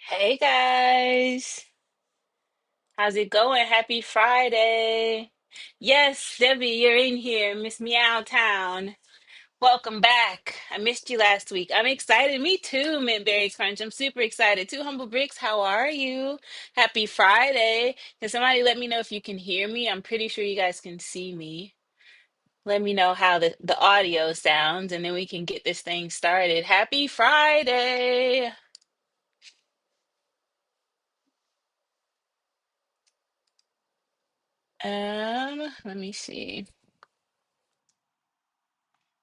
Hey guys, how's it going? Happy Friday. Yes, Debbie, you're in here, Miss Meow Town. Welcome back. I missed you last week. I'm excited. Me too, Mint Crunch. I'm super excited. Two Humble Bricks, how are you? Happy Friday. Can somebody let me know if you can hear me? I'm pretty sure you guys can see me. Let me know how the audio sounds, and then we can get this thing started. Happy Friday. Let me see.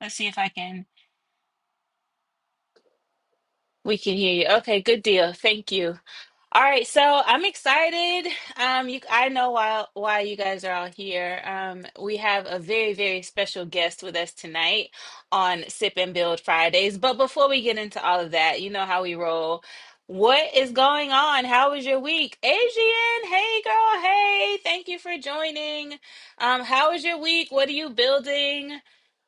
Let's see if I can. We can hear you. Okay, good deal. Thank you. All right, so I'm excited. I know why you guys are all here. We have a very, very special guest with us tonight on Sip and Build Fridays. But before we get into all of that, you know how we roll. What is going on? How was your week? Adrian, hey girl, hey, thank you for joining. How was your week? What are you building?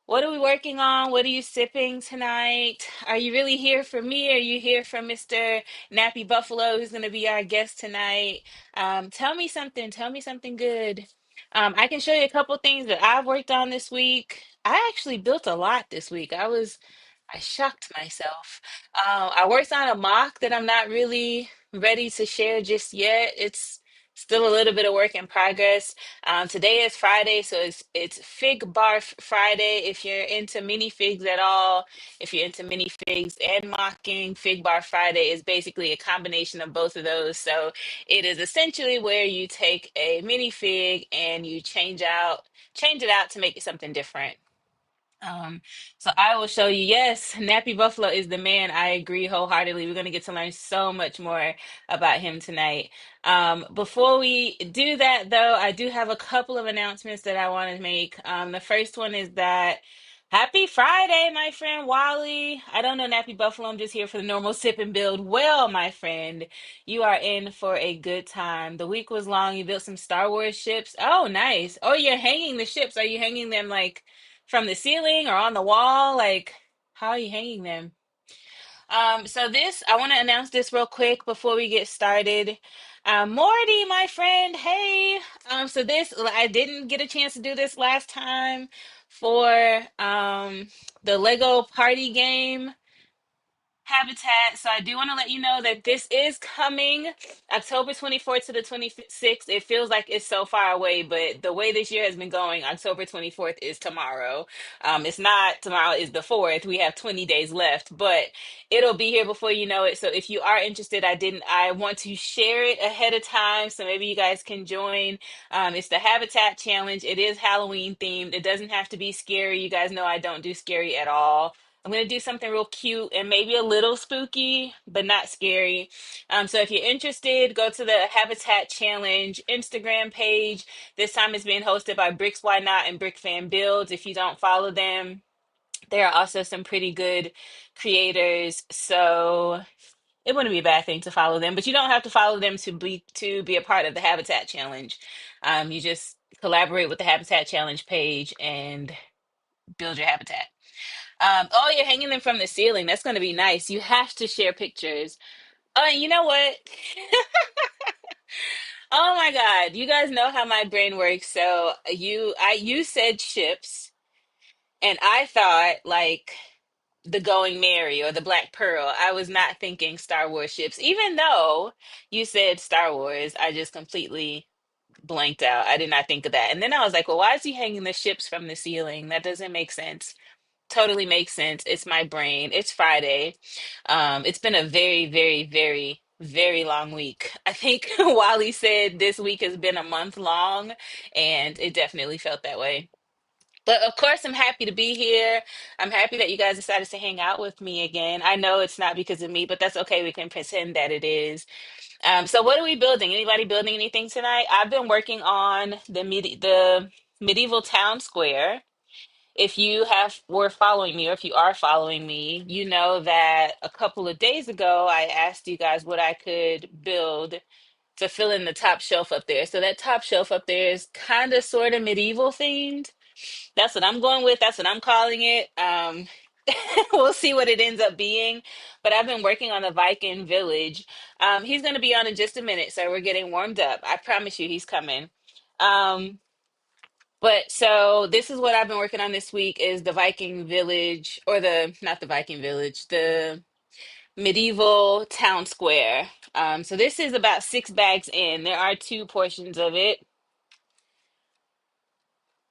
What are we working on? What are you sipping tonight? Are you really here for me? Are you here for Mr. Nappy Buffalo, who's going to be our guest tonight? Tell me something. Tell me something good. I can show you a couple things that I've worked on this week. I actually built a lot this week. I shocked myself. I worked on a mock that I'm not really ready to share just yet. It's still a little bit of work in progress. Today is Friday, so it's Fig Barf Friday. If you're into minifigs at all, if you're into minifigs and mocking, Fig Barf Friday is basically a combination of both of those. So it is essentially where you take a minifig and you change it out to make it something different. Um, so I will show you. Yes, Nappy Buffalo is the man. I agree wholeheartedly. We're going to get to learn so much more about him tonight. Before we do that, though, I do have a couple of announcements that I want to make. The first one is that happy Friday, my friend Wally. I don't know Nappy Buffalo. I'm just here for the normal sip and build. Well, my friend, you are in for a good time. The week was long. You built some Star Wars ships. Oh, nice. Oh, you're hanging the ships. Are you hanging them like from the ceiling or on the wall? Like, how are you hanging them? So this, I want to announce this real quick before we get started. Morty, my friend, hey. So this, I didn't get a chance to do this last time for the Lego party game habitat. So I do want to let you know that this is coming October 24th to the 26th. It feels like it's so far away, but the way this year has been going, October 24th is tomorrow. It's not tomorrow, is the 4th. We have 20 days left, but it'll be here before you know it. So if you are interested, I want to share it ahead of time so maybe you guys can join. It's the Habitat Challenge. It is Halloween themed. It doesn't have to be scary. You guys know I don't do scary at all. I'm gonna do something real cute and maybe a little spooky, but not scary. So if you're interested, go to the Habitat Challenge Instagram page. This time it's being hosted by Bricks Why Not and Brick Fan Builds. If you don't follow them, there are also some pretty good creators. So it wouldn't be a bad thing to follow them, but you don't have to follow them to be a part of the Habitat Challenge. You just collaborate with the Habitat Challenge page and build your habitat. Oh, you're hanging them from the ceiling. That's going to be nice. You have to share pictures. Oh, and you know what? Oh my God. You guys know how my brain works. So you said ships, and I thought like the Going Merry or the Black Pearl. I was not thinking Star Wars ships, even though you said Star Wars. I just completely blanked out. I did not think of that. And then I was like, well, why is he hanging the ships from the ceiling? That doesn't make sense. Totally makes sense. It's my brain. It's Friday. It's been a very, very, very, very long week. I think Wally said this week has been a month long, and it definitely felt that way. But of course, I'm happy to be here. I'm happy that you guys decided to hang out with me again. I know it's not because of me, but that's okay. We can pretend that it is. So what are we building? Anybody building anything tonight? I've been working on the medieval town square. If you have were following me, or if you are following me, you know that a couple of days ago I asked you guys what I could build to fill in the top shelf up there. So that top shelf up there is kind of sort of medieval themed. That's what I'm going with. That's what I'm calling it. We'll see what it ends up being. But I've been working on the Viking Village. He's going to be on in just a minute, so we're getting warmed up. I promise you, he's coming. Um, but so this is what I've been working on this week is the Viking Village, or the not the Viking Village, the medieval town square. So this is about 6 bags in. There are two portions of it.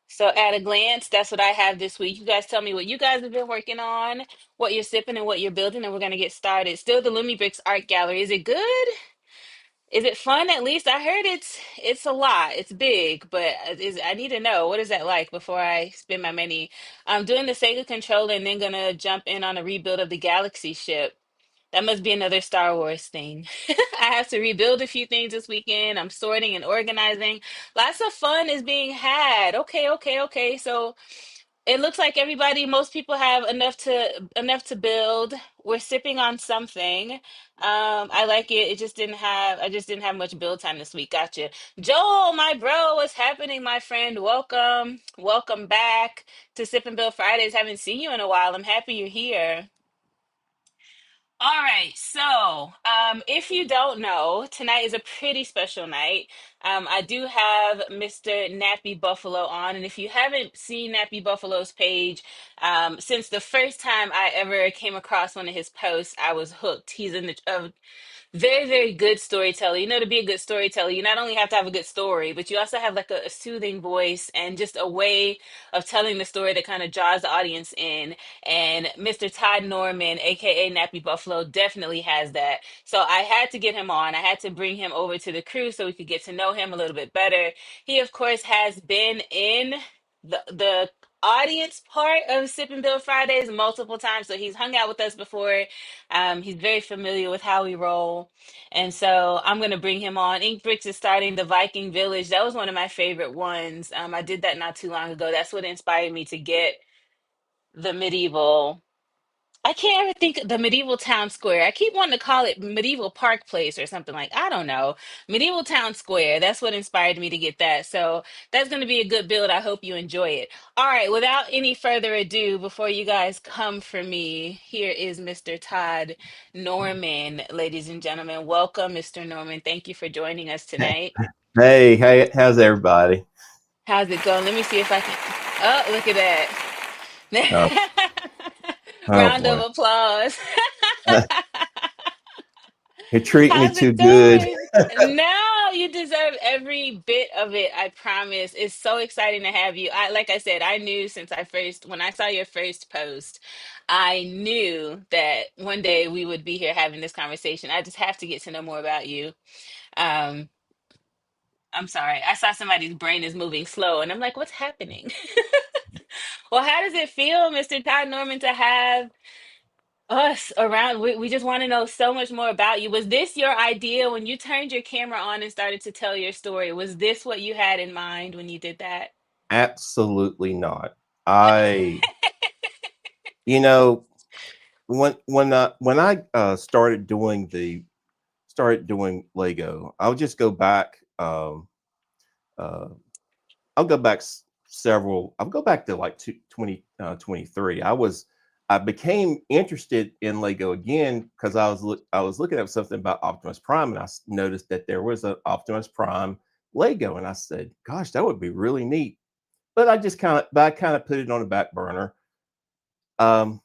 So at a glance, that's what I have this week. You guys tell me what you guys have been working on, what you're sipping and what you're building, and we're gonna get started. Still the Lumi Bricks Art Gallery. Is it good? Is it fun at least? I heard it's a lot. It's big, but I need to know what is that like before I spend my money. I'm doing the Sega controller and then gonna jump in on a rebuild of the Galaxy ship. That must be another Star Wars thing. I have to rebuild a few things this weekend. I'm sorting and organizing. Lots of fun is being had. Okay, okay, okay. So it looks like everybody, most people have enough to build. We're sipping on something. I like it. I just didn't have much build time this week. Gotcha. Joel, my bro, what's happening, my friend? Welcome. Welcome back to Sip and Build Fridays. Haven't seen you in a while. I'm happy you're here. All right, so if you don't know, tonight is a pretty special night. I do have Mr. Nappy Buffalo on, and if you haven't seen Nappy Buffalo's page, since the first time I ever came across one of his posts, I was hooked. He's a very, very good storyteller. You know, to be a good storyteller, you not only have to have a good story, but you also have like a soothing voice and just a way of telling the story that kind of draws the audience in. And Mr. Todd Norman, aka Nappy Buffalo, definitely has that. So I had to get him on. I had to bring him over to the crew so we could get to know him a little bit better. He, of course, has been in the audience part of Sip and Build Fridays multiple times. So he's hung out with us before. He's very familiar with how we roll. And so I'm going to bring him on. Ink Bricks is starting the Viking Village. That was one of my favorite ones. I did that not too long ago. That's what inspired me to get the medieval. I can't ever think of the medieval town square. I keep wanting to call it medieval park place or something like, I don't know. Medieval town square. That's what inspired me to get that. So that's going to be a good build. I hope you enjoy it. All right, without any further ado, before you guys come for me, here is Mr. Todd Norman, ladies and gentlemen. Welcome, Mr. Norman. Thank you for joining us tonight. Hey, how's everybody? How's it going? Let me see if I can. Oh, look at Oh, that. oh Round of boy, applause. you're treating me How's too it good. going? No, you deserve every bit of it. I promise. It's so exciting to have you. Like I said, I knew since when I saw your first post, I knew that one day we would be here having this conversation. I just have to get to know more about you. Um, I'm sorry. I saw somebody's brain is moving slow, and I'm like, what's happening? Well, how does it feel, Mr. Todd Norman, to have us around? We just want to know so much more about you. Was this your idea when you turned your camera on and started to tell your story? Was this what you had in mind when you did that? Absolutely not. I, you know, when I started doing Lego, I'll just go back. Uh, I'll go back several. I'll go back to like 2023. I became interested in Lego again because I was looking at something about Optimus Prime, and noticed that there was an Optimus Prime Lego, and I said, "Gosh, that would be really neat." But I kind of put it on the back burner. Um,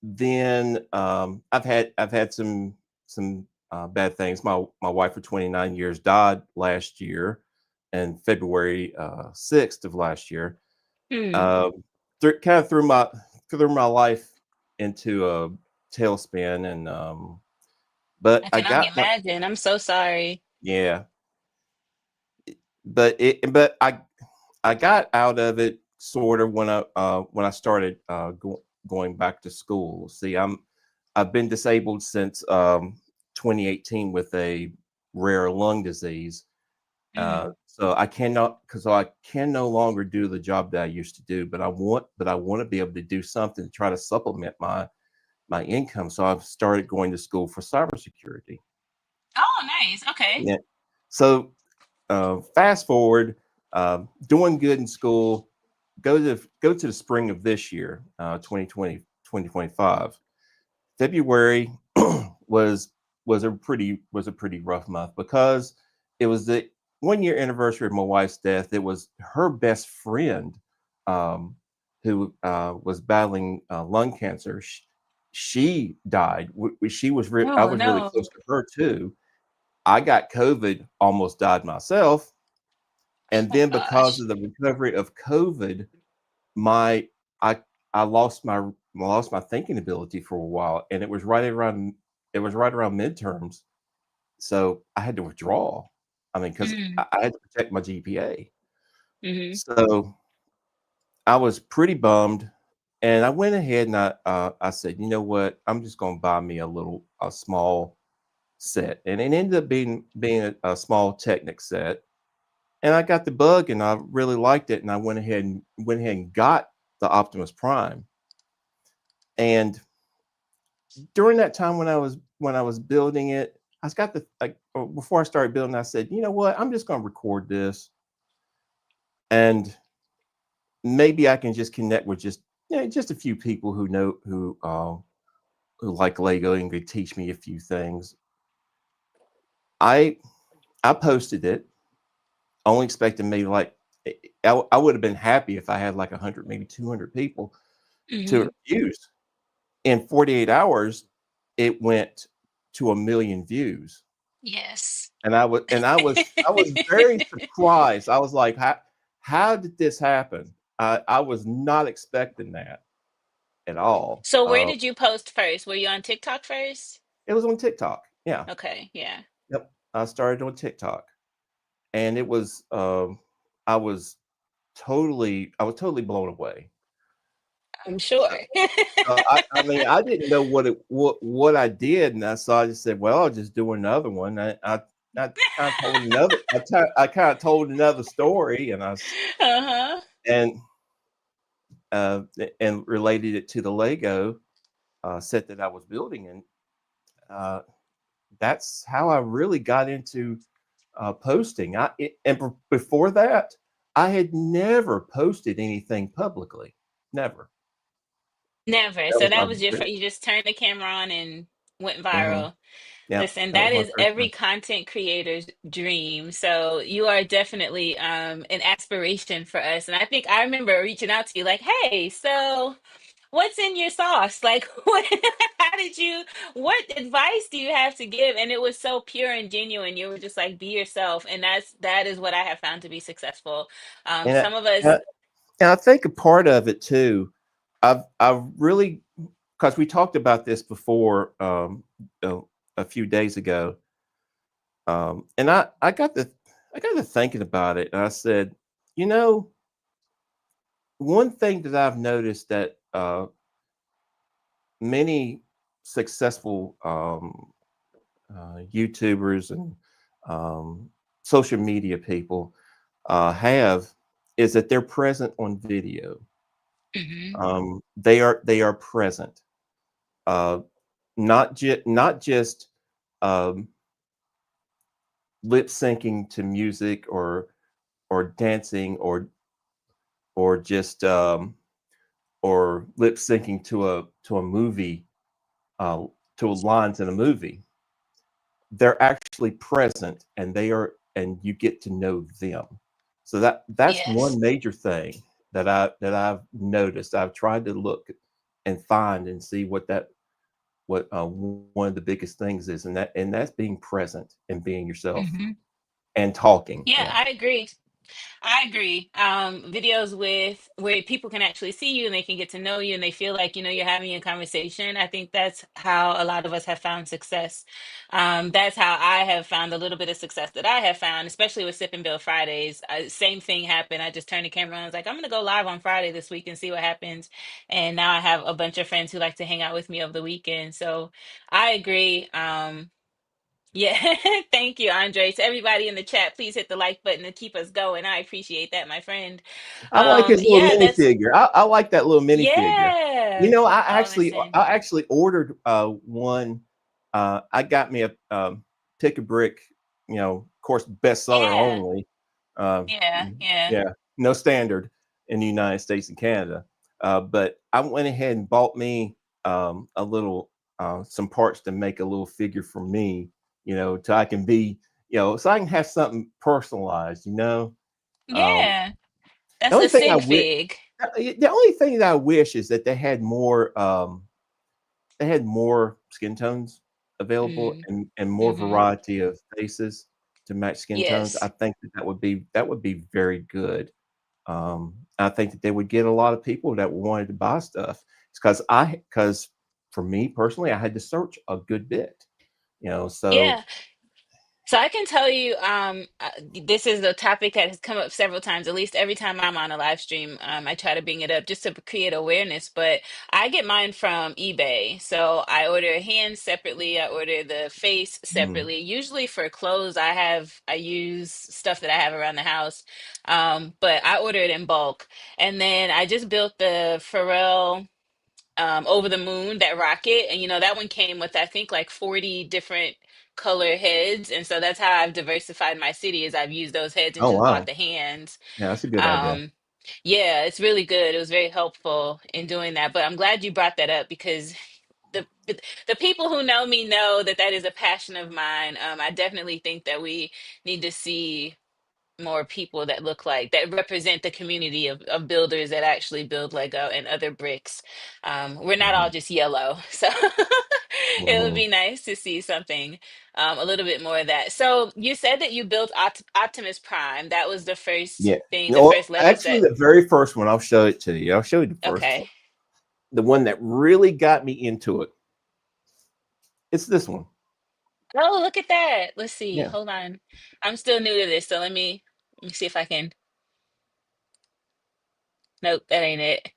then I've had some bad things. My wife for 29 years died last year, and February 6th of last year. Hmm. Um, kind of threw my life into a tailspin, and but I I can only got my imagine. I'm so sorry. yeah, but I got out of it sort of when I started going back to school. See, I've been disabled since 2018 with a rare lung disease. Mm. So I cannot, because I can no longer do the job that I used to do, but I want to be able to do something to try to supplement my income. So I've started going to school for cybersecurity. Oh, nice. Okay. Yeah. So fast forward, doing good in school. Go to the spring of this year, 2020, 2025. February was was a pretty rough month because it was the 1 year anniversary of my wife's death. It was her best friend, um, who was battling lung cancer. She died. I Oh was really no. close to her too. I got COVID, almost died myself, and Oh then because gosh. of the recovery of COVID, my I I lost my thinking ability for a while, and it was right around midterms, so I had to withdraw. I mean, because Mm, I had to protect my GPA. hmm. So I was pretty bummed, and I went ahead and I said, you know what, I'm just going to buy me a small set, and it ended up being a small Technic set, and I got the bug, and I really liked it, and I went ahead and got the Optimus Prime. And during that time when I was building it, I got the like before I started building, I said, you know what, I'm just going to record this, and maybe I can just connect with just a few people who like Lego and could teach me a few things. I I posted it, only expecting maybe like I would have been happy if I had like 100, maybe 200 people Hmm. to views. In 48 hours, it went to 1 million views. Yes. And I was very surprised. I was like, how did this happen? I was not expecting that at all. So where did you post first? Were you on TikTok first? It was on TikTok. Yeah. Okay, yeah. Yep. I started on TikTok, and it was I was I was totally blown away. I'm sure. I mean, I didn't know what I did, and so I just said, well, I'll just do another one. I kind of told I kind of told another story, Uh-huh. and uh, and related it to the Lego set that I was building, and uh, that's how I really got into posting. Before that, I had never posted anything publicly, never. Never. That So was my that was you just turned the camera on and went mhm. viral. Yeah, Listen, that was that my is first every time. content creator's dream. So you are definitely an aspiration for us. And I think I remember reaching out to you like, "Hey, so what's in your sauce? Like, how did you, what advice do you have to give?" And it was so pure and genuine. You were just like, be yourself. And that is what I have found to be successful. And Some of us, I, and I think a part of it too, I've really, because we talked about this before a, a few days ago, and I got to thinking about it, and I said, you know, one thing that I've noticed that many successful YouTubers and um, social media people have is that they're present on video. Mhm. They are present, uh, not just um, lip syncing to music or dancing or just or lip syncing to a movie uh, to lines in a movie. They're actually present, and you get to know them. So that's Yes. one major thing that I've noticed. I've tried to look and find and see what one of the biggest things is, and that's being present and being yourself Hmm. and talking. Yeah, Yeah. I agree. I agree. Videos with where people can actually see you and they can get to know you and they feel like, you're having a conversation. I think that's how a lot of us have found success. That's how I have found a little bit of success that I have found, especially with Sip and Bill Fridays. Same thing happened. I just turned the camera on. I was like, I'm going to go live on Friday this week and see what happens. And now I have a bunch of friends who like to hang out with me over the weekend. So I agree. Yeah, thank you, Andre. To everybody in the chat, please hit the like button to keep us going. I appreciate that, my friend. I like his little Yeah, that's minifigure. I like that little minifigure. You yeah. know, Oh, listen. I actually ordered one. I got me a pick a brick. You know, of course, bestseller Yeah, only. yeah, yeah. Yeah, no standard in the United States and Canada. But I went ahead and bought me a little some parts to make a little figure for me, so I can be, so I can have something personalized, Um, Yeah, the that's only a thing I sig wish, fig. the only thing that I wish is that they had more skin tones available Mm. and more Mm-hmm. variety of faces to match skin tones. I Yes. think that would be very good. I think that they would get a lot of people that wanted to buy stuff. It's because for me personally, I had to search a good bit. So Yeah. So I can tell you, this is a topic that has come up several times. At least every time I'm on a live stream, I try to bring it up just to create awareness. But I get mine from eBay. So I order hands separately. I order the face mm, separately. Usually for clothes, I use stuff that I have around the house. But I order it in bulk. And then I just built the Pharrell over the moon, that rocket, and that one came with, I think, like 40 different color heads, and so that's how I've diversified my city, is I've used those heads and oh just bought wow, the hands. yeah, that's a good idea. um yeah, it's really good. It was very helpful in doing that, but I'm glad you brought that up because the people who know me know that that is a passion of mine. I definitely think that we need to see more people that look like, that represent the community of builders that actually build Lego and other bricks. We're not Hmm. all just yellow. So it would Hmm. be nice to see something, a little bit more of that. So you said that you built Optimus Prime. That was the first Yeah. thing, the No, first Lego actually, set. the very first one, I'll show it to you. I'll show you the first one. Okay. The one that really got me into it. It's this one. Oh, look at that. Let's see. Yeah. Hold on. I'm still new to this, so let me see if I can. Nope, that ain't it.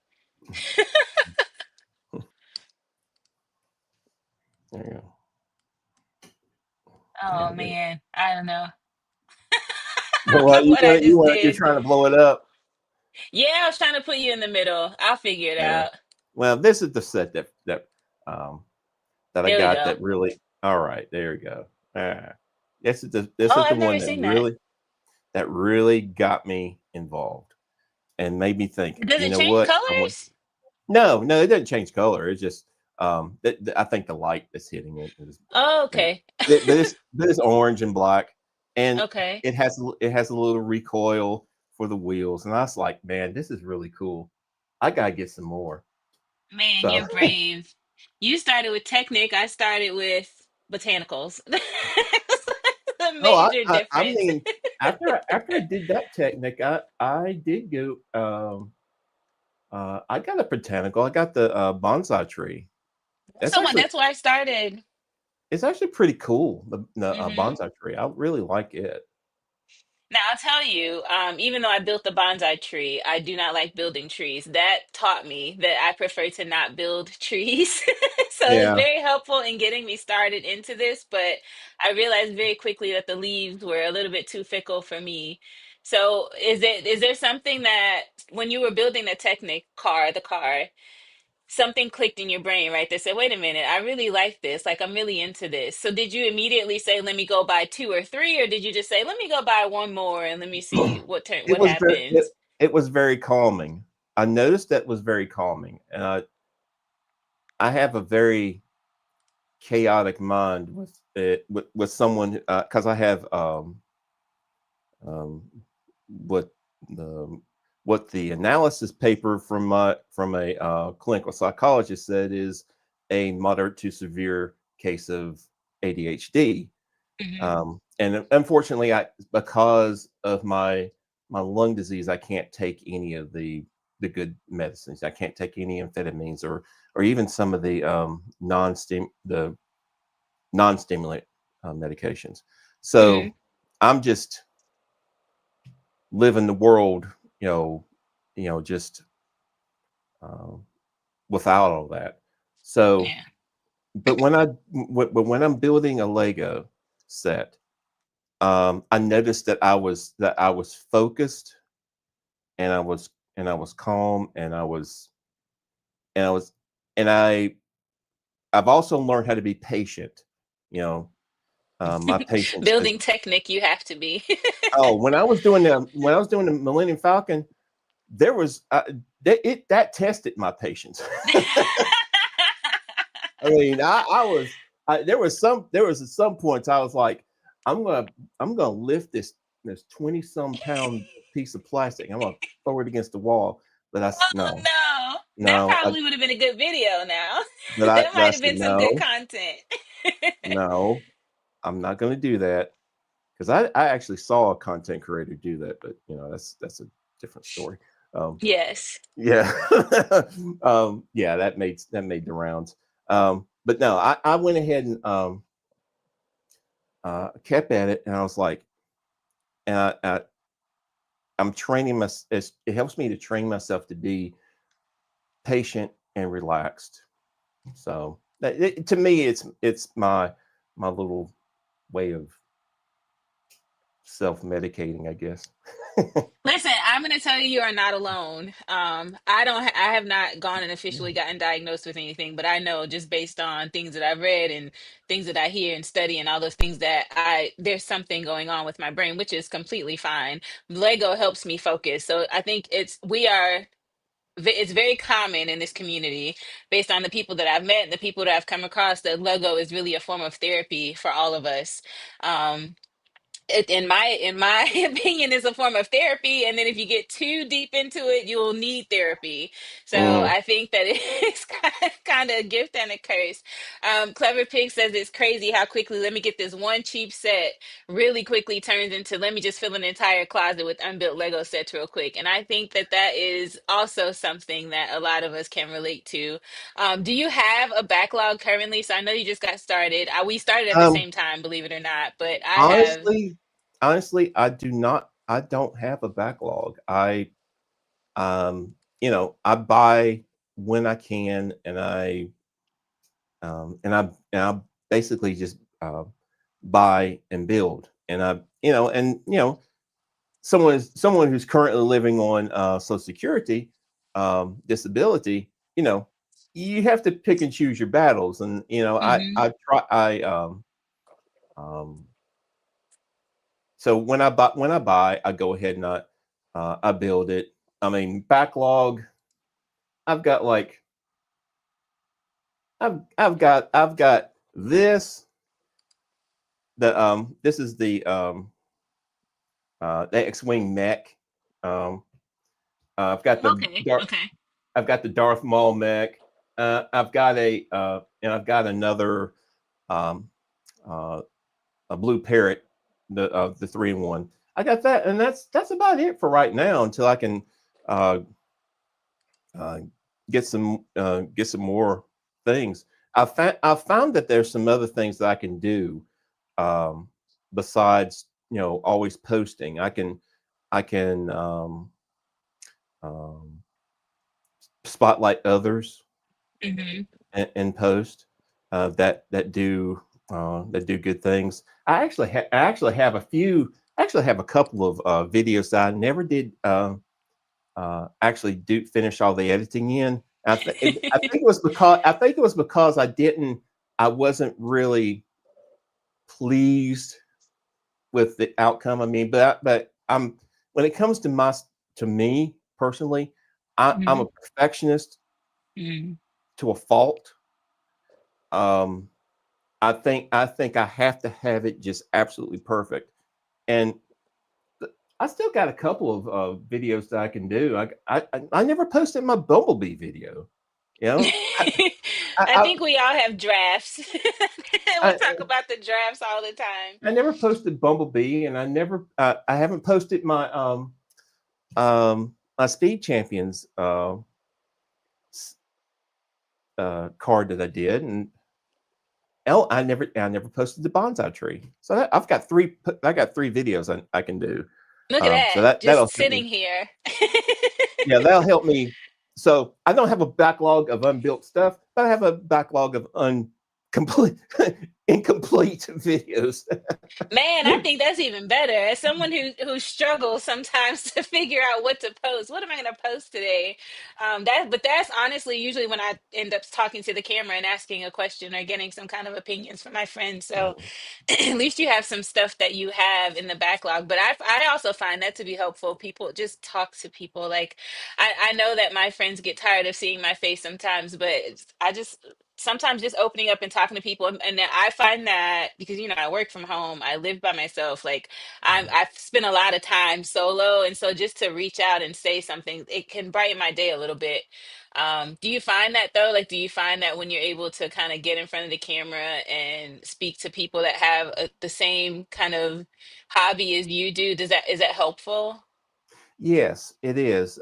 There you go. Oh Yeah. man, I don't know Well, what I just you're did. trying to blow it up. Yeah, I was trying to put you in the middle. I'll figure it Yeah. out. Well, this is the set um that I There we got go. that really. All right, there you go. Ah, this Oh, is the I've never one seen that. that really got me involved and made me think. Does You it know change what? I want. colors? No, no, it doesn't change color. It's just I think the light that's hitting it is, Oh, yeah. okay. But it's orange and black, and Okay. it has a little recoil for the wheels, and I was like, man, this is really cool. I gotta get some more. Man, So, you're brave. You started with Technic. I started with botanicals. The oh, major I difference. mean, after I did that technique, I did go. I got a botanical. I got the bonsai tree. That's That's the one. actually That's where I started. it's actually pretty cool. The Hmm. bonsai tree. I really like it. Now, I'll tell you, even though I built the bonsai tree, I do not like building trees. That taught me that I prefer to not build trees. So it was Yeah. very helpful in getting me started into this, but I realized very quickly that the leaves were a little bit too fickle for me. So is there something that when you were building the Technic car, the car, something clicked in your brain, right? That said, wait a minute, I really like this. Like, I'm really into this. So did you immediately say, let me go buy two or three, or did you just say, let me go buy one more and let me see It what was very happens? it was very calming. I noticed that was very calming, and I have a very chaotic mind with it with someone because I have um, what the what the analysis paper from a clinical psychologist said is a moderate to severe case of ADHD. Hmm. And unfortunately, I because of my lung disease, I can't take any of the good medicines. I can't take any amphetamines or even some of the non-stimulant medications. Hmm. So I'm just living the world, you know, just um, without all that. So, Yeah. but when I'm building a Lego set, I noticed that I was focused and I was calm and I was and I've also learned how to be patient. You know, my patience has. Building Technic, you have to be. Oh, when I was doing the Millennium Falcon, there was that tested my patience. I mean, there was at some points I was like, I'm gonna I'm gonna lift this 20 some pound piece of plastic. I'm gonna throw it against the wall. But Oh no, no. That no, probably would have been a good video now. That but I might have said been some good no, content. no, I'm not gonna do that because I actually saw a content creator do that, but that's a different story. Um, Yes. yeah, yeah, that made the rounds. But no, I went ahead and kept at it, and I was like, and I'm training my. It helps me to train myself to be patient and relaxed. So to me, it's my little way of self medicating, I guess. Listen, I'm going to tell you, you are not alone. I have not gone and officially gotten diagnosed with anything, but I know just based on things that I've read and things that I hear and study and all those things that there's something going on with my brain, which is completely fine. Lego helps me focus. So I think it's very common in this community based on the people that I've met and the people that I've come across that Lego is really a form of therapy for all of us. Um, in my opinion is a form of therapy, and then if you get too deep into it you will need therapy. So Mm, I think that it's kind of a gift and a curse. Clever Pig says it's crazy how quickly let me get this one cheap set really quickly turns into let me just fill an entire closet with unbuilt Lego sets real quick, and I think that that is also something that a lot of us can relate to. Do you have a backlog currently? So I know you just got started. We started at the um, same time, believe it or not, but I have. honestly, honestly, I do not. I don't have a backlog. I buy when I can, and I basically just buy and build, and someone who's currently living on Social Security, disability, you have to pick and choose your battles, and Mhm. I try um, so when I buy, I go ahead and I build it. I mean, backlog. I've got like I've got this is the X-wing mech. Um, Okay. Okay. I've got the Darth Maul mech. I've got another um, uh, a blue parrot, the 3-in-1. I got that, and that's about it for right now until I can uh, uh, get some more things. I found that there's some other things that I can do um, besides always posting. I can spotlight others Mhm. and post that do good things. I actually have a few. Actually, have a couple of videos that I never did actually do finish all the editing in. I think it was because I wasn't really pleased with the outcome. I mean, but I'm when it comes to me personally, I'm a Mhm. perfectionist Mhm. to a fault. Um, I think I have to have it just absolutely perfect, and I still got a couple of videos that I can do. I never posted my Bumblebee video. You know, I I think we all have drafts. We I, talk about the drafts all the time. I never posted Bumblebee, and I haven't posted my Speed Champions card that I did, and I never posted the bonsai tree. So I got three videos I can do. Look at So that, that'll just help me. sitting here. Yeah, that'll help me. So I don't have a backlog of unbuilt stuff, but I have a backlog of complete incomplete videos. Man, I think that's even better. As someone who struggles sometimes to figure out what to post, what am I going to post today? But that's honestly usually when I end up talking to the camera and asking a question or getting some kind of opinions from my friends. So at least you have some stuff that you have in the backlog. But I also find that to be helpful. People just talk to people. Like I know that my friends get tired of seeing my face sometimes, but I just sometimes just opening up and talking to people, and then I find that because I work from home, I live by myself, like I've spent a lot of time solo, and so just to reach out and say something, it can brighten my day a little bit. Do you find that though? Like, do you find that when you're able to kind of get in front of the camera and speak to people that have the same kind of hobby as you do, is that helpful? Yes, it is.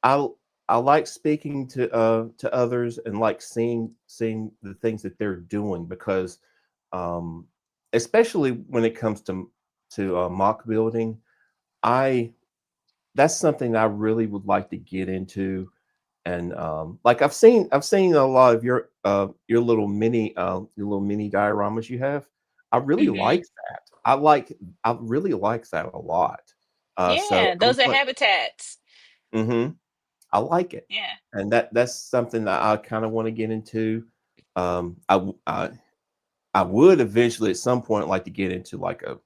I I like speaking to others and like seeing the things that they're doing because, um, especially when it comes to mock building, I that's something I really would like to get into. And like I've seen a lot of your little mini dioramas you have. I really like Hmm. that. I really like that a lot. So Yeah, I'm those are going. habitats. Mhm. I like it, Yeah. and that's something that I kind of want to get into. I would eventually at some point like to get into like a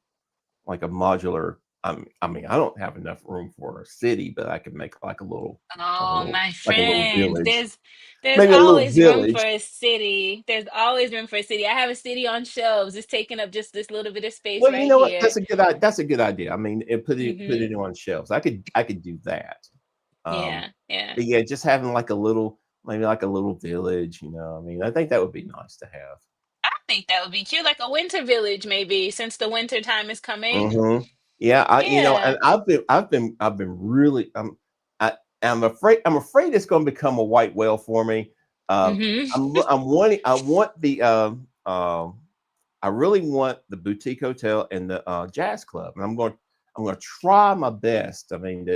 modular. I mean, I don't have enough room for a city, but I could make like a Oh, little my like a little friend, village, there's maybe a little always room for village. a city. There's always room for a city. I have a city on shelves. It's taking up just this little bit of space Well, you right know what? here. That's a good idea. I mean, and put Hmm. it on shelves. I could do that. Um, Yeah, yeah. but yeah, just having like a little, maybe like a little village. I mean, I think that would be nice to have. I think that would be cute, like a winter village, maybe, since the winter time is coming. Mhm. Yeah, and Yeah. I've been really, I'm afraid it's gonna become a white whale for me. Um, Hmm. I really want the boutique hotel and the, jazz club, and I'm gonna try my best, I mean,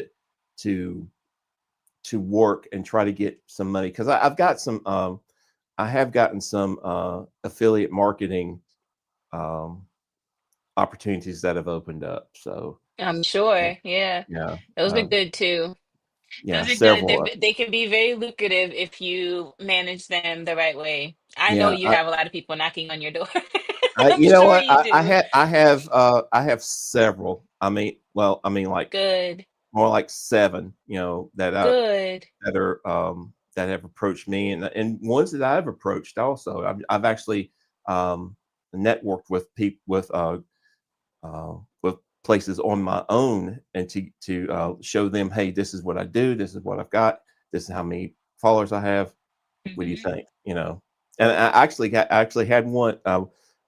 to to work and try to get some money because I have gotten some, affiliate marketing, um, opportunities that have opened up, so, I'm yeah. sure. Yeah. Yeah, Those are um, good too. yeah, Those are good. several. They can be very lucrative if you manage them the right way. I know Yeah, you have a lot of people knocking on your door. I'm you know sure what? you do. I have several. I mean, like Good. more like 7. Good. That have approached me, and ones that I've approached also. I've actually networked with places on my own, and to show them, hey, this is what I do. This is what I've got. This is how many followers I have. What do you Hmm. think? And I actually had one.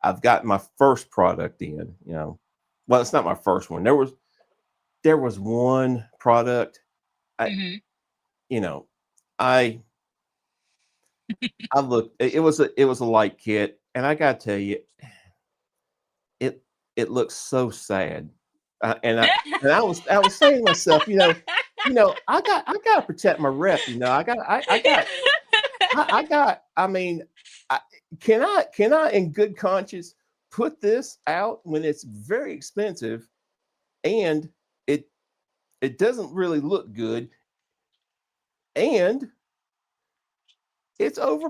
I've got my first product in. Well, it's not my first one. There was one product. I Hmm. you know I I looked. It was a light kit, and I got to tell you, it it looks so sad. And I was saying to myself, I got to protect my rep. I mean, I, can I in good conscience put this out when it's very expensive and it it doesn't really look good and it's over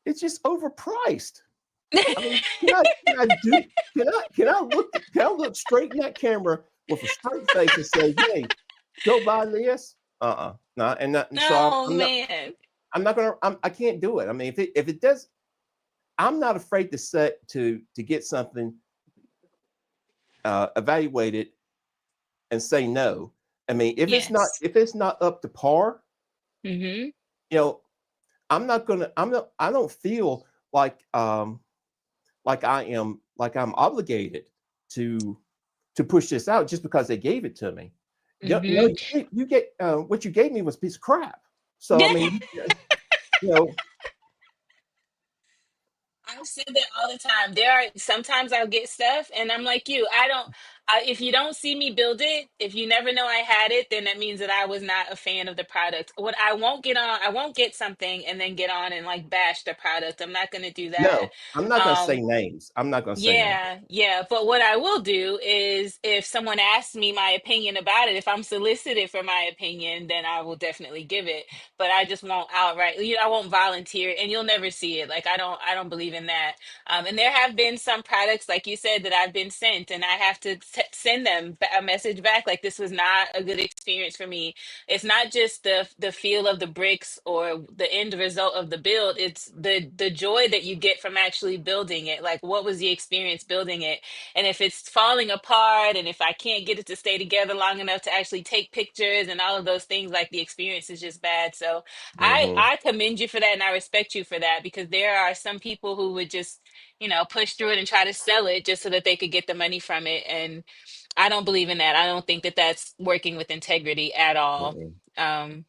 it's just overpriced. I mean, can I look straight in that camera with a straight face and say, "Hey, go buy this"? No, and so Oh man. I'm not gonna I can't do it. I mean, if it does, I'm not afraid to get something evaluate it and say no. I mean, if it's not Yes. if it's not up to par, Hmm. you know, I don't feel like I'm obligated to to push this out just because they gave it to me. No, Hmm. what you gave me was a piece of crap. So I mean, you know, I've said that all the time. There are sometimes I'll get stuff and I'm like you. If you don't see me build it, if you never know I had it, then that means that I was not a fan of the product. What I won't get something and then get on and like bash the product. I'm not going to do that. no, I'm not gonna say Um, names. I'm not gonna say names. yeah, yeah. But what I will do is if someone asks me my opinion about it, if I'm solicited for my opinion, then I will definitely give it. But I just won't outright, I won't volunteer and you'll never see it. Like I don't believe in that. And there have been some products, like you said, that I've been sent and I have to send them a message back like this was not a good experience for me. It's not just the feel of the bricks or the end result of the build. It's the joy that you get from actually building it. Like, what was the experience building it? And if it's falling apart, and if I can't get it to stay together long enough to actually take pictures and all of those things, like the experience is just bad. So Hmm. I commend you for that, and I respect you for that, because there are some people who would just, push through it and try to sell it just so that they could get the money from it. And I don't believe in that. I don't think that that's working with integrity at all. Hmm. Um,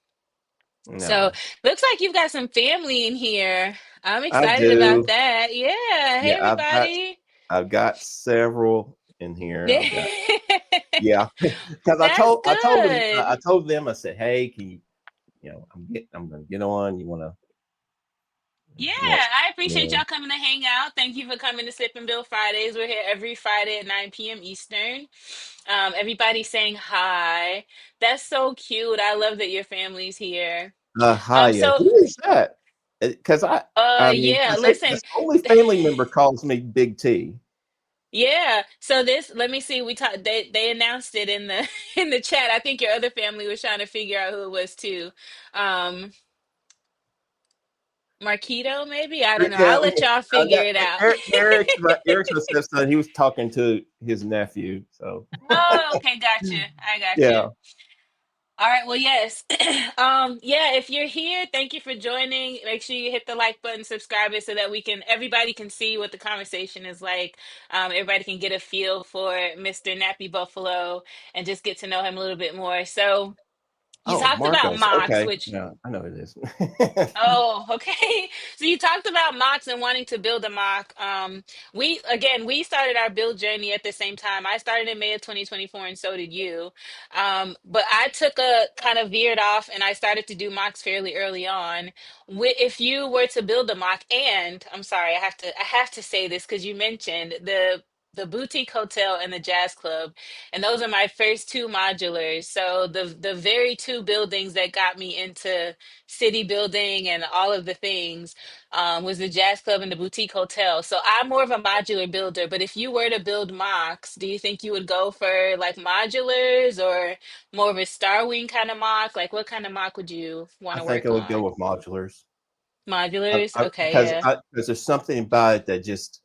so No, looks like you've got some family in here. I'm I excited about do. that. Yeah. Hey, Yeah, everybody. I've got several in here. I've got yeah, because That's I good. told them I said, hey, can you I'm gonna get on. Yeah, You want I appreciate yeah. y'all coming to hang out. Thank you for coming to Sip and Bill Fridays. We're here every Friday at 9 p.m. Eastern. Everybody's saying hi. That's so cute. I love that your family's here. Hiya. So Who is that? Because I mean, yeah, 'cause listen. this only family member calls me Big T. Yeah. So this, let me see. We talked. They announced it in the in the chat. I think your other family was trying to figure out who it was too. Um, Marquito, maybe. I don't know. Yeah, I'll let y'all figure it out. Eric's my stepson. He was talking to his nephew. So Oh, okay, gotcha. I got you. yeah. All right, well, yes. Yeah, if you're here, thank you for joining. Make sure you hit the like button, subscribe it so that everybody can see what the conversation is like. Everybody can get a feel for Mr. Nappy Buffalo and just get to know him a little bit more. So you Oh, talked about Marcos. mocks, Okay. which Yeah, I know who it is. Oh, okay. So you talked about mocks and wanting to build a mock. We started our build journey at the same time. I started in May of 2024, and so did you. But I took a kind of veered off, and I started to do mocks fairly early on. If you were to build a mock, and I'm sorry, I have to say this because you mentioned the boutique hotel and the jazz club, and those are my first two modulars. So the very two buildings that got me into city building and all of the things, was the jazz club and the boutique hotel. So I'm more of a modular builder, but if you were to build mocks, do you think you would go for like modulars or more of a Star Wing kind of mock? Like, what kind of mock would you want I to think work I would go on? with modulars. Modulars? Okay, yeah. Because there's something about it that just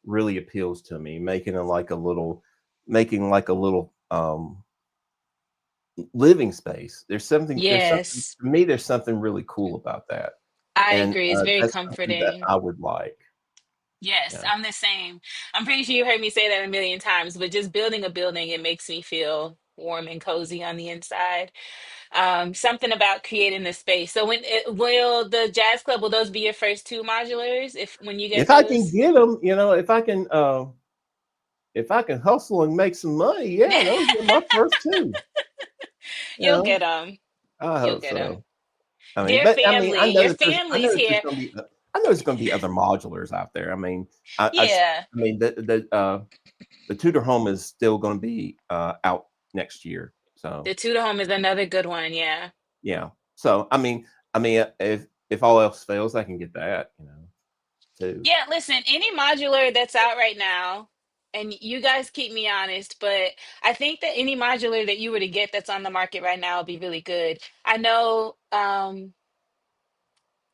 really appeals to me, making like a little living space. There's something Yes, to me. There's something really cool about that, I and agree. It's very that's something that comforting. I would like. Yes, Yeah. I'm the same. I'm pretty sure you've heard me say that a million times, but just building a building, it makes me feel warm and cozy on the inside. Something about creating the space. So will the jazz club, will those be your first two modulars if when you get If I can those? get them, if I can hustle and make some money, yeah, those are my first two. You You'll know, get them. I You'll hope get them. so. I mean, Dear but I mean, family, your I know family's that there's here. going to be, I know there's going to be other modulars out there. I mean, Yeah, I mean, the Tudor home is still going to be out next year. So the Tudor home is another good one. Yeah. yeah. So I mean, if all else fails, I can get that, too. Yeah, listen, any modular that's out right now, and you guys keep me honest, but I think that any modular that you were to get that's on the market right now will be really good. I know,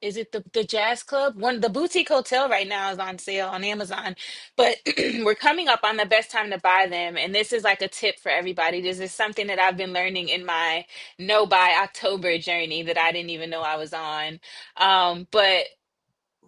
is it the Jazz Club? The boutique hotel right now is on sale on Amazon, but we're coming up on the best time to buy them. And this is like a tip for everybody. This is something that I've been learning in my no buy October journey that I didn't even know I was on. But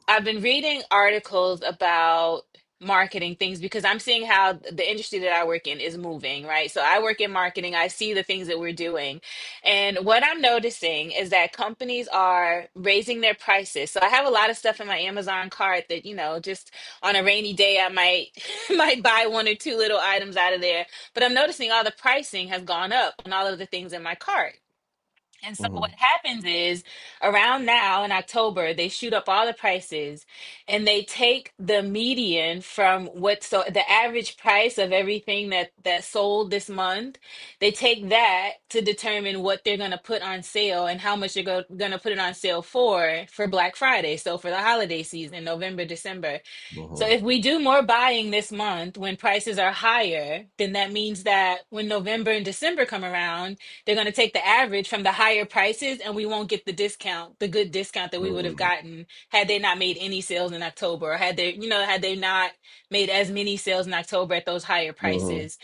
I've been reading articles about marketing things because I'm seeing how the industry that I work in is moving, right? So I work in marketing, I see the things that we're doing. And what I'm noticing is that companies are raising their prices. So I have a lot of stuff in my Amazon cart that, just on a rainy day I might might buy one or two little items out of there. But I'm noticing all the pricing has gone up on all of the things in my cart. And so what Mhm. happens is around now in October, they shoot up all the prices and they take the median from what so the average price of everything that sold this month. They take that to determine what they're going to put on sale and how much they're going to put it on sale for Black Friday. So for the holiday season, November, December. So Mhm. if we do more buying this month when prices are higher, then that means that when November and December come around, they're going to take the average from the higher prices and we won't get the discount, the good discount that we would have Mhm. gotten had they not made any sales in October or had they, had they not made as many sales in October at those higher Mhm. prices.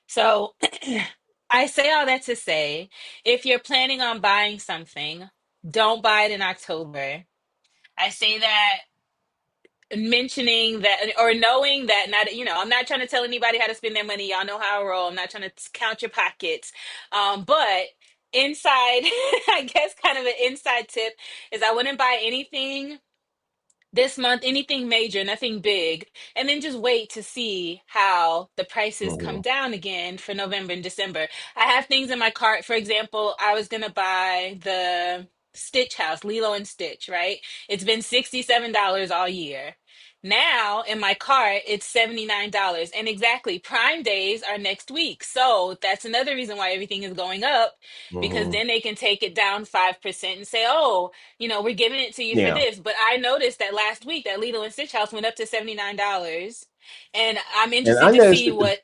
So I say all that to say, if you're planning on buying something, don't buy it in October. I say that mentioning that or knowing that not I'm not trying to tell anybody how to spend their money. Y'all know how I roll. I'm not trying to count your pockets. But inside I guess kind of an inside tip is I wouldn't buy anything this month, anything major, nothing big, and then just wait to see how the prices come Mhm. down again for November and December. I have things in my cart. For example, I was gonna buy the Stitch House, Lilo and Stitch, right? It's been $67 all year. Now in my cart, it's $79. And exactly, Prime Days are next week. So that's another reason why everything is going up because Mhm. then they can take it down 5% and say, oh, we're giving it to you for Yeah. this. But I noticed that last week that Lilo and Stitch House went up to $79. And I'm And interested I to noticed see that what.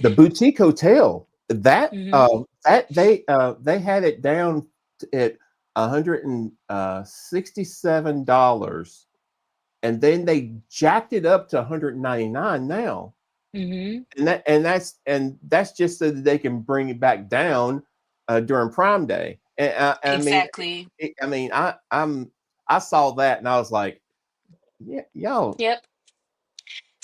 the boutique hotel that Hmm. they had it down at $167, and then they jacked it up to 199 now. Hmm. And that's just so that they can bring it back down during Prime Day. And I mean, Exactly. I saw that and I was like, yeah, y'all. Yep.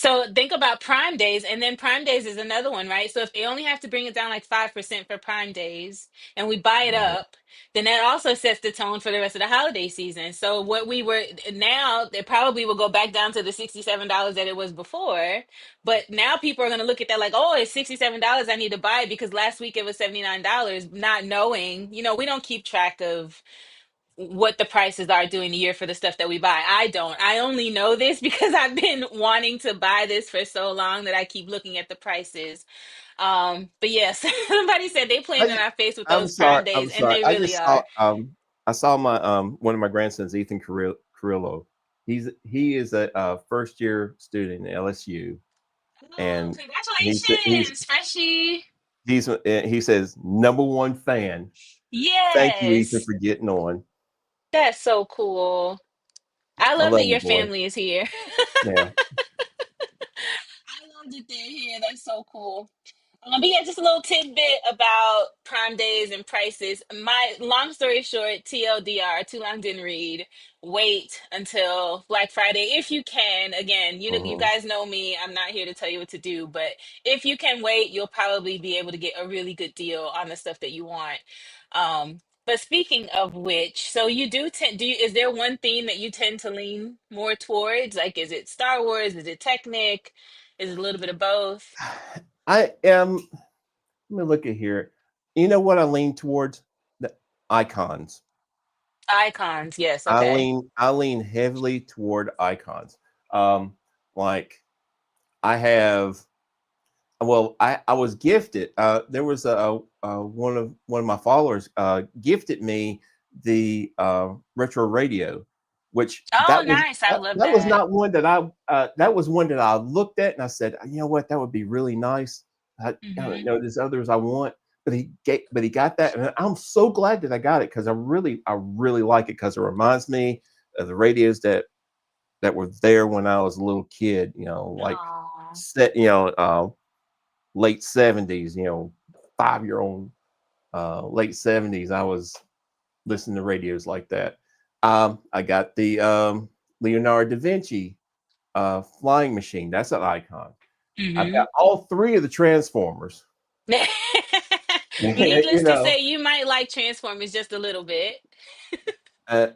So think about Prime Days, and then Prime Days is another one, right? So if they only have to bring it down like 5% for Prime Days, and we buy it Mhm. up, then that also sets the tone for the rest of the holiday season. So what we were now, it probably will go back down to the $67 that it was before. But now people are going to look at that like, oh, it's $67. I need to buy it because last week it was $79, not knowing, we don't keep track of what the prices are during the year for the stuff that we buy. I don't. I only know this because I've been wanting to buy this for so long that I keep looking at the prices. But yes, somebody said they playing in I, our face with I'm those sorry. Prime Days, I'm and sorry. they I really just saw are. I saw my one of my grandsons, Ethan Carrillo. He is a first year student at LSU, Oh, and congratulations, Freshie. he says number one fan. Thank you, Ethan, Yes, for getting on. that's so cool. I I love love that you, your boy. family is here. Yeah. I love that they're here. That's so cool. But yeah, just a little tidbit about Prime Days and prices. My long story short, TLDR, too long didn't read. Wait until Black Friday if you can. Again, you Hmm. guys know me. I'm not here to tell you what to do, but if you can wait, you'll probably be able to get a really good deal on the stuff that you want. But speaking of which, so you do tend is there one theme that you tend to lean more towards? Like, is it Star Wars? Is it Technic? Is it a little bit of both? I am. Let me look at here. You know what I lean towards? The icons. Icons, yes, okay. I lean heavily toward icons. Um, like I have. Well, I was gifted. There was one of my followers gifted me the retro radio, which Oh, nice. I love that was that. not one that that was one that I looked at and I said, you know what, that would be really nice. I don't Hmm. know, there's others I want, but he got that, and I'm so glad that I got it because I really like it because it reminds me of the radios that were there when I was a little kid. Like Oh. set, late 70s, 5-year-old, late 70s, I was listening to radios like that. I got the Leonardo da Vinci flying machine. That's an icon. I've Hmm. got all three of the Transformers. you Needless to know, say, you might like Transformers just a little bit. uh,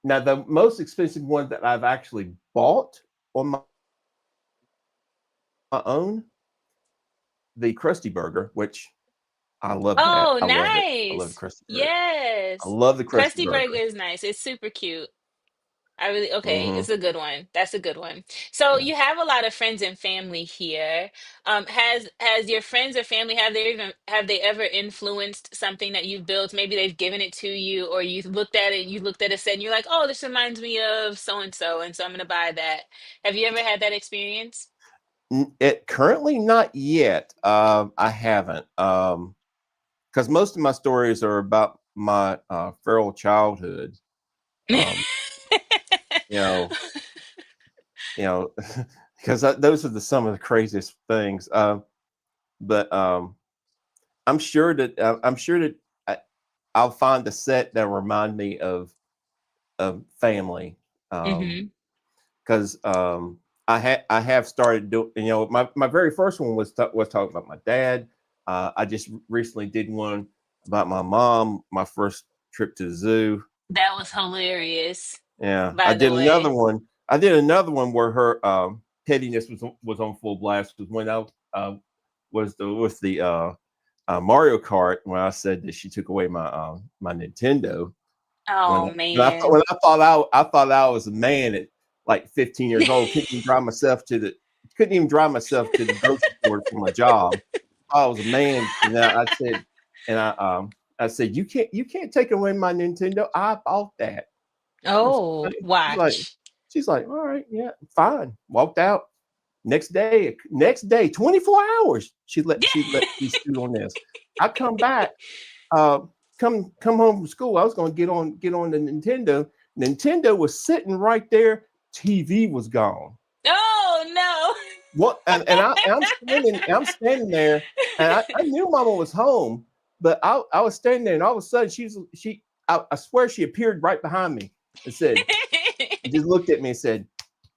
now the most expensive one that I've actually bought on my own, the Krusty Burger, which I love that. Oh, I love it. I love the nice. crusty burger. I Yes. love the crusty Crusty Burger burger. is nice. It's super cute. I really, okay, Hmm. it's a good one. That's a good one. So Yeah. you have a lot of friends and family here. Has your friends or family have they ever influenced something that you've built? Maybe they've given it to you, or you looked at it, said, and you're like, oh, this reminds me of so and so I'm gonna buy that. Have you ever had that experience? It currently not yet. I haven't. Because most of my stories are about my feral childhood. Um, you know, you know, because those are some of the craziest things. But I'm sure that I, I'll find a set that remind me of family. Hmm. Because I have started doing, my very first one was talking about my dad. I just recently did one about my mom, my first trip to the zoo. That was hilarious, Yeah, by the way. I did another one where her pettiness was on full blast. Was when I was the with the Mario Kart, when I said that she took away my Nintendo. Oh When man. I thought I was a man at like 15 years old. Couldn't even drive myself to the grocery store for my job. I was a man, and I said, you can't take away my Nintendo. I bought that. Oh, She's like, watch. she's like, all right, yeah, fine. Walked out. Next day, 24 hours. She let me stew on this. I come back, uh, come home from school. I was gonna get on the Nintendo. Nintendo was sitting right there. TV was gone. Oh no. What I'm standing there, and I knew Mama was home, but I was standing there, and all of a sudden I swear she appeared right behind me and said, just looked at me and said,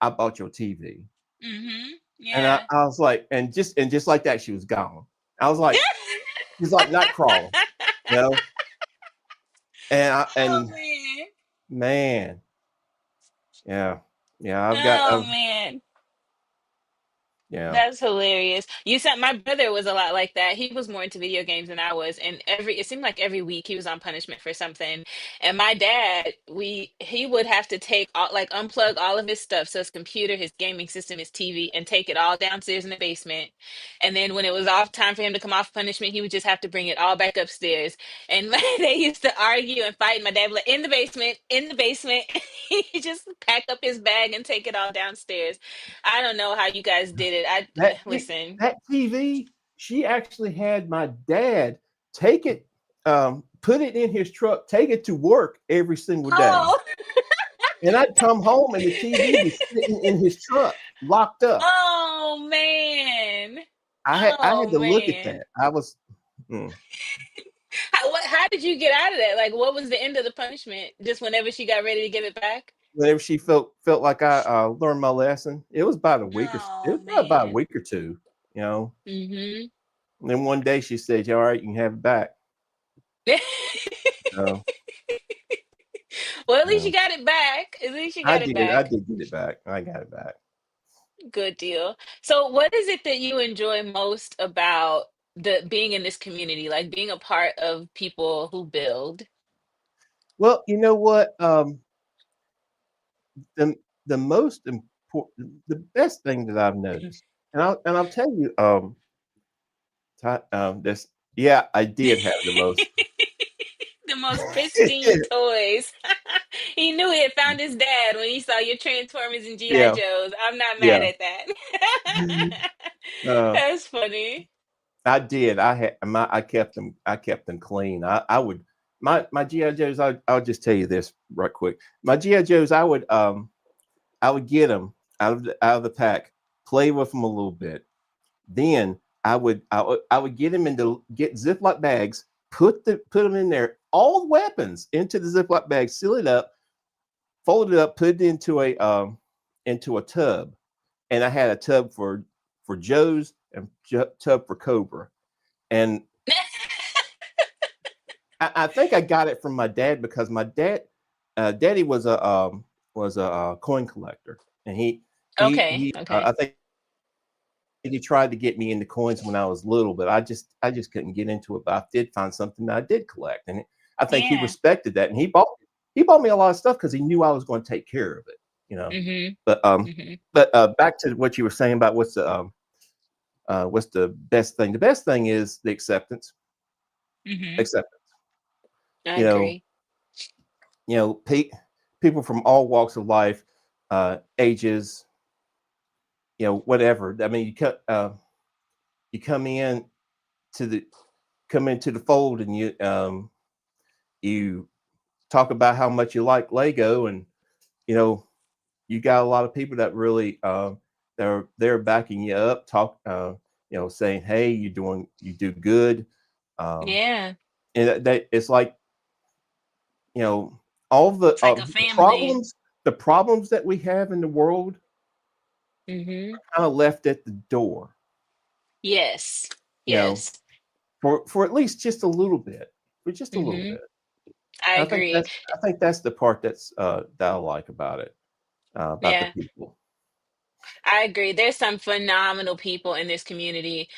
I bought your TV. And Yeah. I was like, and just like that, she was gone. I was like, she's like Nightcrawler, you know? Oh And man. man, yeah, yeah, Oh man. yeah, That's hilarious. You said my brother was a lot like that. He was more into video games than I was, and it seemed like every week he was on punishment for something. And my dad, he would have to take all, like unplug all of his stuff, so his computer, his gaming system, his TV, and take it all downstairs in the basement. And then when it was off time for him to come off punishment, he would just have to bring it all back upstairs. And they used to argue and fight. My dad would like, in the basement. He just pack up his bag and take it all downstairs. I don't know how you guys did it. I listen. that TV, she actually had my dad take it, put it in his truck, take it to work every single day. Oh, And I'd come home and the TV was sitting in his truck, locked up. oh man, I had oh to look at man. that. I was mm. How did you get out of that? Like, what was the end of the punishment? Just whenever she got ready to give it back? Whenever she felt like I learned my lesson. It was about a week or it Oh was about a man. week or two, you know. Mm-hmm. And then one day she said, "Yeah, all right, you can have it back." So, Well, at you least you know, got it back. At least you got it I back. did get it back. I got it back. Good deal. So, what is it that you enjoy most about the being in this community, like being a part of people who build? Well, you know what? The the most important, the best thing that I've noticed, and I'll tell you, this. Yeah, I did have the most. The most pristine toys. He knew he had found his dad when he saw your Transformers and G.I. Yeah, Joes. I'm not mad yeah. at that. Uh, That's funny. I did. I kept them clean. I would my GI Joes. I'll just tell you this right quick. My GI Joes. I would get them out of the pack, play with them a little bit. Then I would get them into get Ziploc bags, put them in there, all the weapons into the Ziploc bag, seal it up, fold it up, put it into a tub, and I had a tub for Joe's and tub for Cobra, and I think I got it from my dad because my daddy was a coin collector, and Okay, he okay. I think he tried to get me into coins when I was little, but I just couldn't get into it. But I did find something that I did collect, and I think he Yeah. respected that, and he bought me a lot of stuff because he knew I was going to take care of it, you know. Mm-hmm. But Mm-hmm. back to what you were saying about what's the best thing. The best thing is the acceptance. Mm-hmm. Acceptance. I You know, agree. people from all walks of life, ages, whatever. I mean, you to the come into the fold, and you talk about how much you like Lego, and you know you got a lot of people that really they're backing you up, saying, "Hey, you do good," um, Yeah. and that it's like you know all It's like a the family. problems that we have in the world Mm-hmm. kind of left at the door, Yes. you know, Yes. for at least just a little bit, for just a little Mm-hmm. bit. I And agree. I think that's the part that I like about it, about the Yeah. people. I agree. There's some phenomenal people in this community.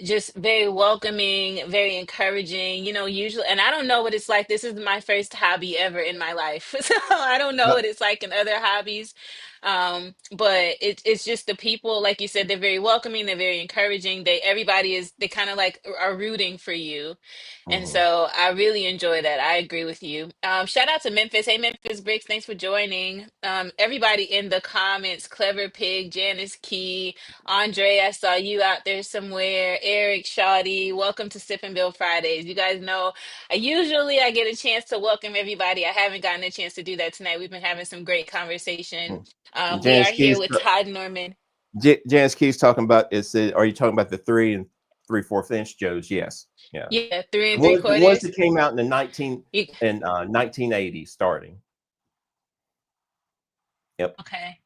Just very welcoming, very encouraging. Usually, and I don't know what it's like. This is my first hobby ever in my life, so I don't know Yep. what it's like in other hobbies. But it's just the people, like you said, they're very welcoming. They're very encouraging. They kind of like are rooting for you. And Mhm. so I really enjoy that. I agree with you. Shout out to Memphis. Hey, Memphis Bricks, thanks for joining. Everybody in the comments, Clever Pig, Janice Key, Andre, I saw you out there somewhere. Eric, Shawty, welcome to Sip and Bill Fridays. You guys know, I get a chance to welcome everybody. I haven't gotten a chance to do that tonight. We've been having some great conversation. Mhm. We Janice are here Keys, with Todd Norman. Janice Keys talking about are you talking about the 3 and 3/4 inch Joes? Yes, yeah. Yeah, three The and three ones quarters. that came out in You, 1980 starting. Yep. okay.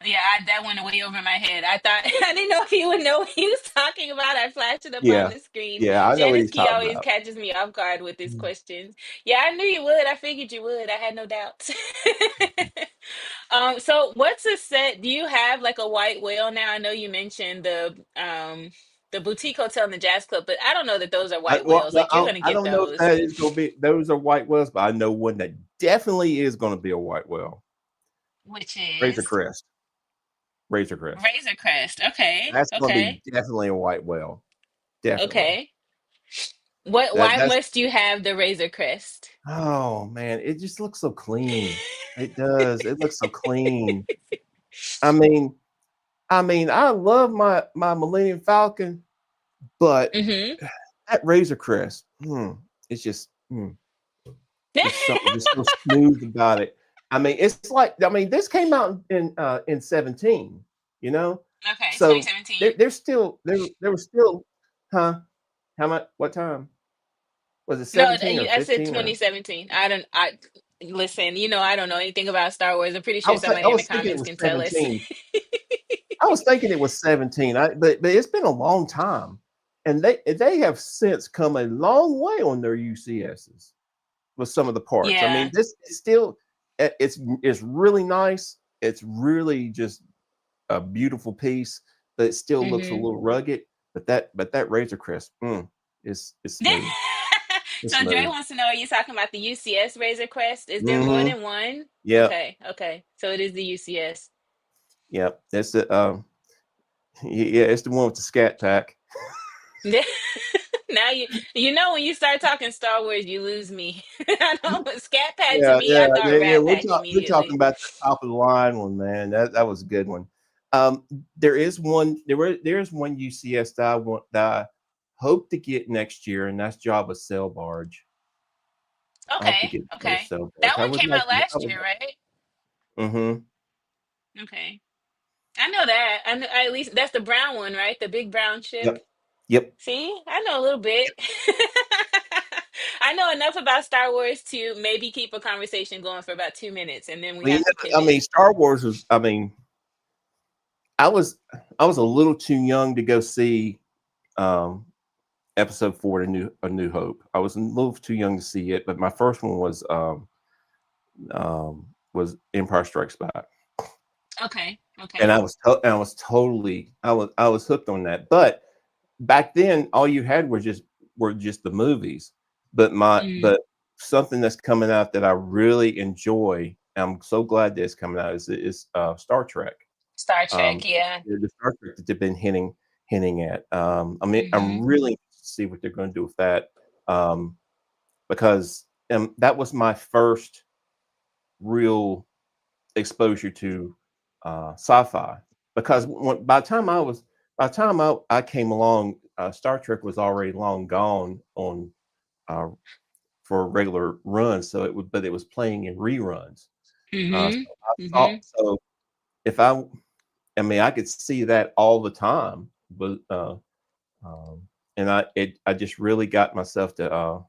Yeah, that went way over my head. I thought I didn't know if you would know what he was talking about. I flashed it up on Yeah. the screen. Yeah, I know what Janice he's Key talking always about. catches me off guard with his Mhm. questions. Yeah, I knew you would. I figured you would. I had no doubts. So what's a set? Do you have like a white whale now? I know you mentioned the boutique hotel and the jazz club, but I don't know that those are white whales. Like you're gonna I get don't know if those. that is going to be those are white whales, but I know one that definitely is going to be a white whale. Which Razor is Crest. Razor Crest. Razor Crest. Okay. That's going to be Okay. definitely a white whale. Definitely. Okay. What That why that's must you have the Razor Crest? Oh man, it just looks so clean. It does. It looks so clean. I mean, I love my Millennium Falcon, but Mm-hmm. that Razor Crest, it's just there's something just so smooth about it. It's like this came out in 17, you know, Okay, so 2017. there was still, huh? How much? What time was it? No, 17 or I said 15 or? 2017. I listen, I don't know anything about Star Wars. I'm pretty I sure was I somebody in the was thinking it comments was can tell us. 17. I was thinking it was 17. But it's been a long time, and they have since come a long way on their UCSs with some of the parts. I mean, Yeah. this is still it's really nice. It's really just a beautiful piece, but it still looks a Mm-hmm. little rugged. But that Razor Crest, is smooth. It's So Dre smooth. wants to know, are you talking about the UCS Razor Crest? Is there more Mm-hmm. than one? Yep. Okay, okay. So it is the UCS. Yep. That's the yeah. It's the one with the scat pack. Now you know when you start talking Star Wars, you lose me. I know Scat Pack to Yeah, me, yeah, I thought yeah. Rat Pack We're talking immediately. about the top of the line one, man. That was a good one. There is one. There's one UCS that I hope to get next year, and that's Java Sail Barge. I hope to Okay, get Java okay. Sail Barge. That one came out last year, right? Mm-hmm. Okay. I know that. At least that's the brown one, right? The big brown ship. Yep. Yep. See, I know a little bit. I know enough about Star Wars to maybe keep a conversation going for about 2 minutes, and then we Well, have to pivot. Star Wars was. I was I was a little too young to go see um, Episode 4, A New Hope. I was a little too young to see it, but my first one was Empire Strikes Back. Okay. and Okay. I was totally I was hooked on that. But back then, all you had were just the movies. Mm. But something that's coming out that I really enjoy, I'm so glad that it's coming out is Star Trek. Star Trek, Um, yeah. the Star Trek that they've been hinting at. I mean, I'm Hmm. really interested to see what they're going to do with that, um, because that was my first real exposure to sci-fi. Because by the time I came along, Star Trek was already long gone on uh, for regular runs. So it was playing in reruns. So Hmm. I saw Hmm. so if I mean, I could see that all the time, but um, and I just really got myself to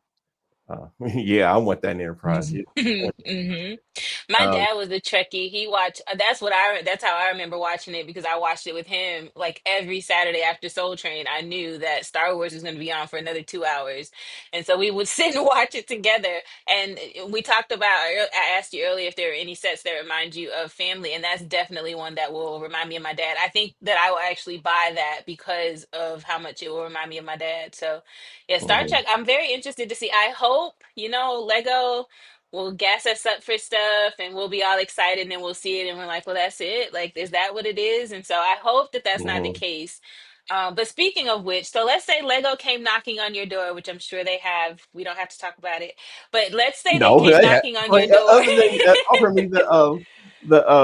yeah, I want that Enterprise. Yeah, I want Hmm. My that. dad was a Trekkie. He watched, that's how I remember watching it because I watched it with him like every Saturday after Soul Train. I knew that Star Wars was going to be on for another 2 hours. And so we would sit and watch it together. And we talked about, I asked you earlier if there are any sets that remind you of family. And that's definitely one that will remind me of my dad. I think that I will actually buy that because of how much it will remind me of my dad. So yeah, Star Mhm. Trek, I'm very interested to see. I hope, Lego will gas us up for stuff and we'll be all excited and then we'll see it and we're like, well, that's it. Like, is that what it is? And so I hope that that's not the Mhm. case. But speaking of which, so let's say Lego came knocking on your door, which I'm sure they have. We don't have to talk about it, but let's say they No, came they knocking on your like, door. other than offering me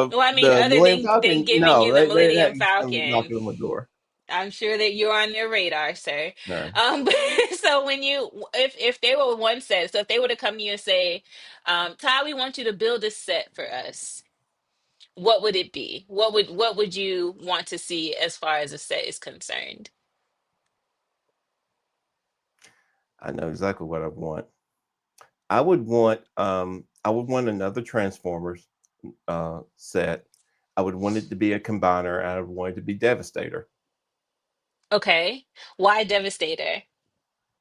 Well, I mean, the other Millennium than Falcon, giving no, you the they Millennium hadn't come Falcon, knocking on my door. I'm sure that you're on their radar, sir. No. But so when if they were one set, so if they were to come to you and say, Ty, we want you to build a set for us, what would it be? What would you want to see as far as a set is concerned? I know exactly what I want. I would want another Transformers set. I would want it to be a combiner, and I would want it to be Devastator, Okay. Why Devastator?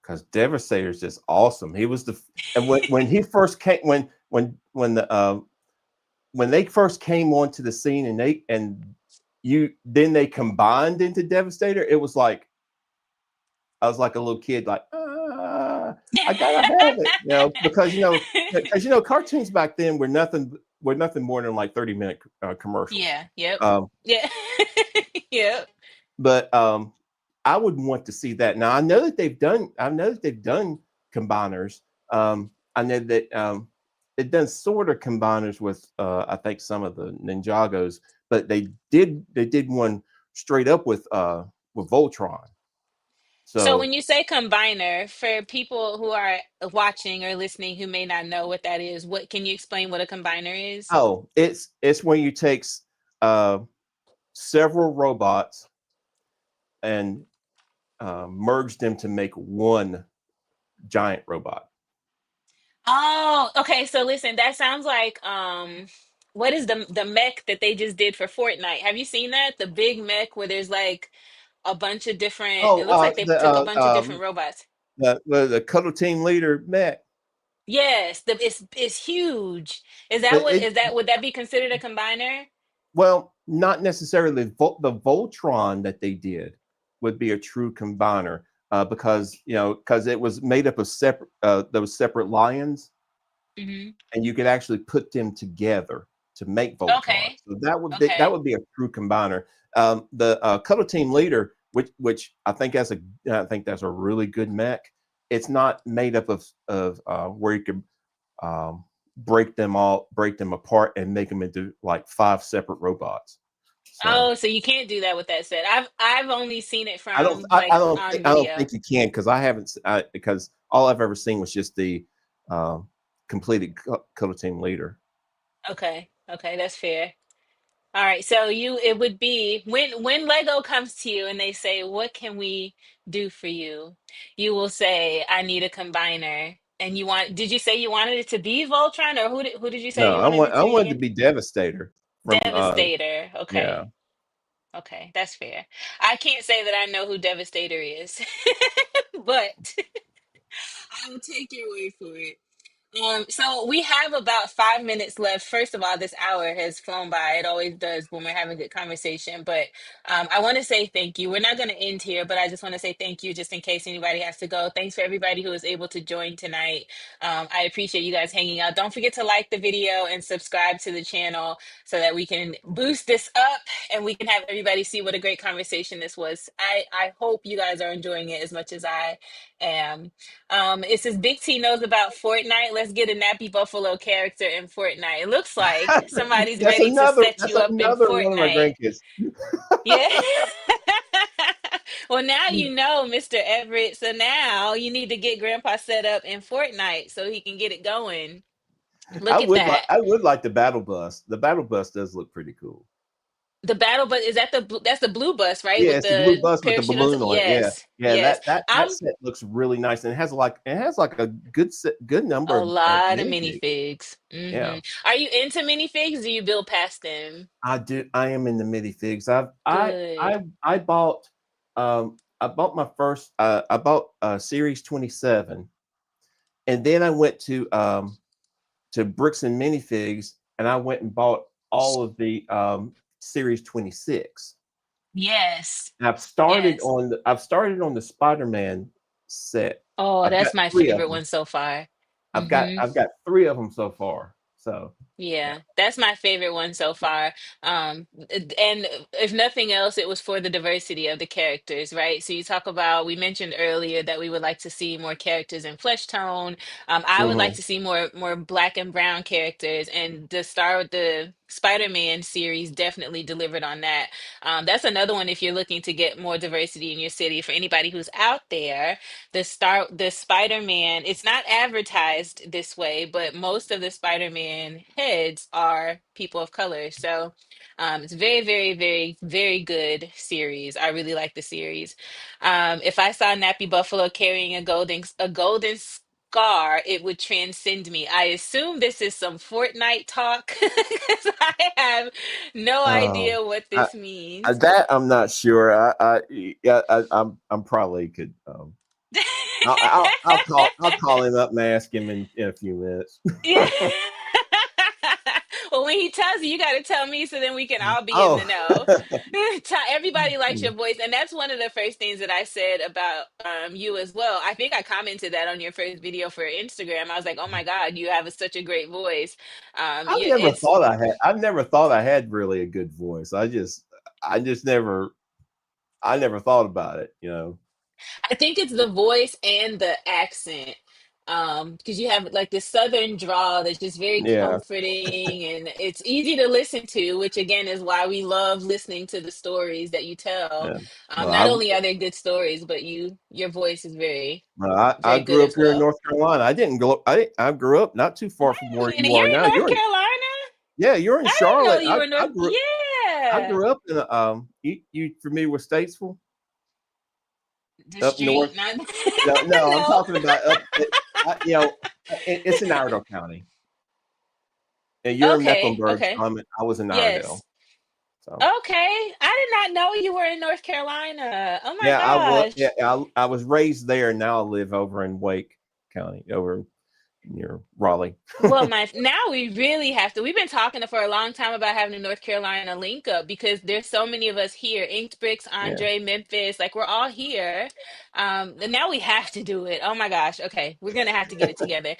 because Devastator is just awesome. He was and when he first came when they first came onto the scene and you then they combined into Devastator, it was like I was like a little kid, like, I gotta have it, because cartoons back then were nothing more than like 30-minute commercials. Yeah, yep. Um, Yeah. Yep. but I would want to see that. Now I know that they've done combiners. I know that they've done sort of combiners with I think some of the Ninjagos, but they did one straight up with Voltron. So So when you say combiner, for people who are watching or listening who may not know what that is, what can you explain what a combiner is? it's when you take uh, several robots and merge them to make one giant robot. Oh, okay. So listen, that sounds like what is the mech that they just did for Fortnite? Have you seen that? The big mech where there's like a bunch of different, Oh, it looks like they took a bunch of different robots. the Cuddle Team Leader met. Yes, it's huge. Is that But what it is that would that be considered a combiner? well, not necessarily the Voltron that they did would be a true combiner because because it was made up of separate those separate lions, Hmm. and you could actually put them together to make Voltron. Okay. So that Okay. would be a true combiner. The Cuddle Team Leader, which I think that's a really good mech. It's not made up of where you can break them apart, and make them into like five separate robots. So Oh, so you can't do that with that set. I've only seen it from like on I don't video. think you can because I haven't because all I've ever seen was just the uh, completed Cuddle Team Leader. Okay. Okay, that's fair. All right, so it would be when Lego comes to you and they say, "What can we do for you?" You will say, "I need a combiner." And did you say you wanted it to be Voltron or who did you say No, you wanted it I to be wanted to again? be Devastator from Devastator. yeah. Okay. Okay, that's fair. I can't say that I know who Devastator is, but I will take your word for it. So we have about 5 minutes left. First of all, this hour has flown by. It always does when we're having good conversation. But I want to say thank you. We're not going to end here, but I just want to say thank you just in case anybody has to go. Thanks for everybody who was able to join tonight. I appreciate you guys hanging out. Don't forget to like the video and subscribe to the channel so that we can boost this up and we can have everybody see what a great conversation this was. I hope you guys are enjoying it as much as I am. It says Big T knows about Fortnite. Let's get a Nappy Buffalo character in Fortnite. It looks like somebody's That's ready to another. set That's you up in another one of my Fortnite. grandkids. Yeah. Well, now you know, Mr. Everett. So now you need to get Grandpa set up in Fortnite so he can get it going. Look at that. I would like the battle bus. The battle bus does look pretty cool. The battle bus is that that's the blue bus, right? Yeah, With it's the blue the bus with the parachute on top. balloon on it. Yeah, Yes, yeah. yes. That I'm set looks really nice, and it has like a good number a of lot of minifigs. minifigs. Yeah, Are you into minifigs? Do you build past them? I do. I am in the minifigs. Good. I bought my first. I bought Series 27, and then I went to Bricks and Minifigs, and I went and bought all of the Series 26. Yes. And Yes. I've started on the Spider-Man set. Oh, I've got that's my three of favorite them. one so far. Hmm. I've got three of them so far. So yeah. Yeah, that's my favorite one so far. And if nothing else, it was for the diversity of the characters, right? So you talk about, we mentioned earlier that we would like to see more characters in flesh tone. I would like Hmm. to see more black and brown characters, and the Spider-Man series definitely delivered on that. That's another one if you're looking to get more diversity in your city. For anybody who's out there, the Spider-Man, it's not advertised this way, but most of the Spider-Man heads are people of color. So it's very, very, very, very good series. I really like the series. If I saw Nappy Buffalo carrying a golden scar, it would transcend me. I assume this is some Fortnite talk because I have no Oh, idea what I, this means. that I'm not sure. Yeah, I'm probably could. I'll call him up and ask him in a few minutes. Yeah. Well, when he tells you, you got to tell me so then we can all be in Oh, the know. Everybody likes your voice, and that's one of the first things that I said about you as well. I think I commented that on your first video for Instagram. I was like, "Oh my God, you have such a great voice." It's I've never thought I had really a good voice. I just never I never thought about it. You know. I think it's the voice and the accent. Because you have like this southern drawl that's just very Yeah. comforting and it's easy to listen to, which again is why we love listening to the stories that you tell. Yeah. Well, Not only are they good stories, but your voice is very, I very good grew up as here in well. North Carolina. I didn't grow up. I grew up not too far from Wait a where minute, you you're are in now. North Carolina? You're in I didn't know Charlotte. you were in North. I Yeah, grew up in you familiar with Statesville the up north? street. Not No, I'm no. talking about it's in Iredell County, and you're in Okay, Mecklenburg. So okay. I was in Iredell. Yes. So Okay. I did not know you were in North Carolina. Oh my yeah, gosh. I was raised there, and now I live over in Wake County, over near Raleigh. Well, now we really have to. We've been talking for a long time about having a North Carolina link up because there's so many of us here. Inkbricks, Yeah. Andre, Memphis, like we're all here. And now we have to do it. Oh my gosh. Okay, we're gonna have to get it together.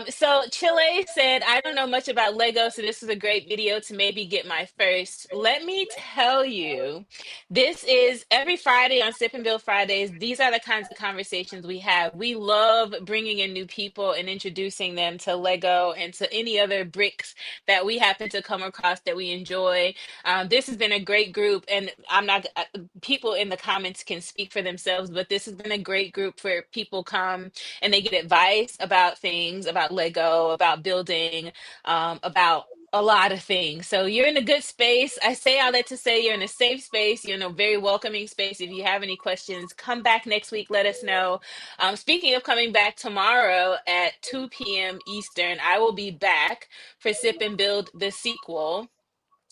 So Chile said, I don't know much about Lego, so this is a great video to maybe get my first. Let me tell you, this is every Friday on Sip and Bill Fridays. These are the kinds of conversations we have. We love bringing in new people and introducing them to Lego and to any other bricks that we happen to come across that we enjoy. This has been a great group, and I'm not, people in the comments can speak for themselves, but this has been a great group where people come and they get advice about things, about Lego, about building, about a lot of things. So you're in a good space. I say all that to say you're in a safe space. You're in a very welcoming space. If you have any questions, come back next week. Let us know. Speaking of coming back tomorrow at 2 p.m. Eastern, I will be back for Sip and Build the sequel,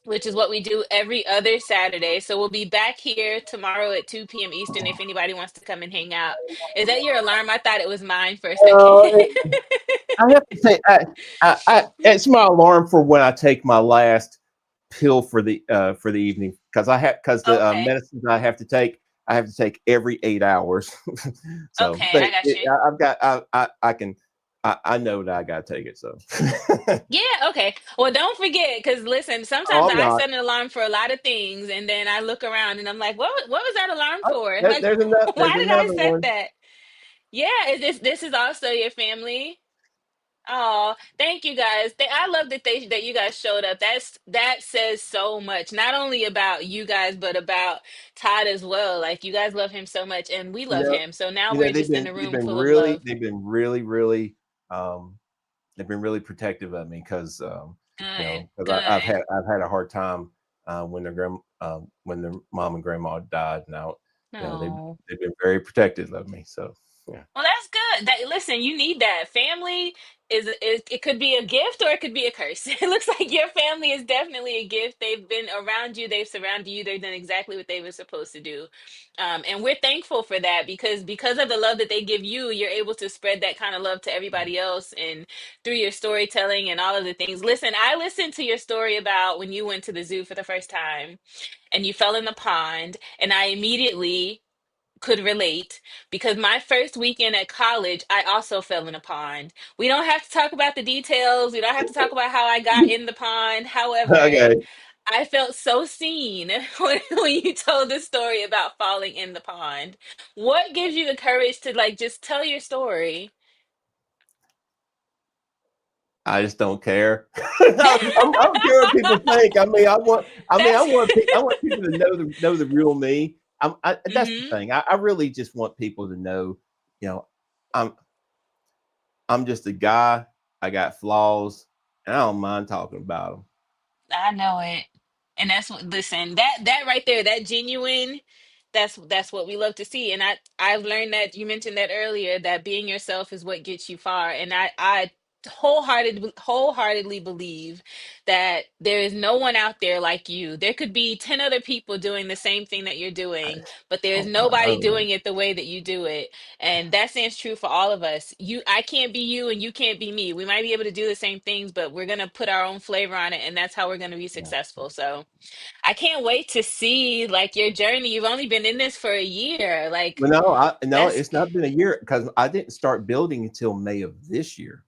which is what we do every other Saturday. So we'll be back here tomorrow at 2 p.m. Eastern if anybody wants to come and hang out. Is that your alarm? I thought it was mine for a second. I have to say, it's my alarm for when I take my last pill for the evening because because the Okay. medicines I have to take every 8 hours. So, Okay, but I got you. I've got I can I know that I got to take it. So, Yeah, okay. Well, don't forget, because listen, oh, sometimes I'm I not. set an alarm for a lot of things, and then I look around and I'm like, what was that alarm Oh, for? Like, there's why did I another set one. that? Yeah, is this is also your family? Oh, thank you guys. I love that you guys showed up. That says so much, not only about you guys, but about Todd as well. Like you guys love him so much, and we You love know, him. So now we're just in a room full of love. they've been really um they've been really protective of me because Good, because good. I've had a hard time when their mom and grandma died. Now, No. they've been very protective of me. So yeah, Well, that's good. That listen, you need that. Family is it could be a gift or it could be a curse. It looks like your family is definitely a gift. They've been around you, they've surrounded you, they've done exactly what they were supposed to do. And we're thankful for that because of the love that they give you, you're able to spread that kind of love to everybody else and through your storytelling and all of the things. Listen, I listened to your story about when you went to the zoo for the first time and you fell in the pond, and I immediately could relate because my first weekend at college, I also fell in a pond. We don't have to talk about the details. We don't have to talk about how I got in the pond. However, okay. I felt so seen when you told the story about falling in the pond. What gives you the courage to like just tell your story? I just don't care. I don't care what people think. That's I want people to know the real me. That's the hmm thing. I really just want people to know, you know, I'm I'm just a guy. I got flaws, and I don't mind talking about them. I know it. And that's what listen, that right there, that genuine, that's what we love to see. And I've learned that you mentioned that earlier, that being yourself is what gets you far. And I wholeheartedly believe that there is no one out there like you. There could be 10 other people doing the same thing that you're doing, but there is Oh, I nobody don't doing it the way that you do it. And that stands true for all of us. I can't be you and you can't be me. We might be able to do the same things, but we're going to put our own flavor on it, and that's how we're going to be know. successful. So I can't wait to see like your journey. You've only been in this for a year. Like Well, no, that's it's not been a year because I didn't start building until May of this year.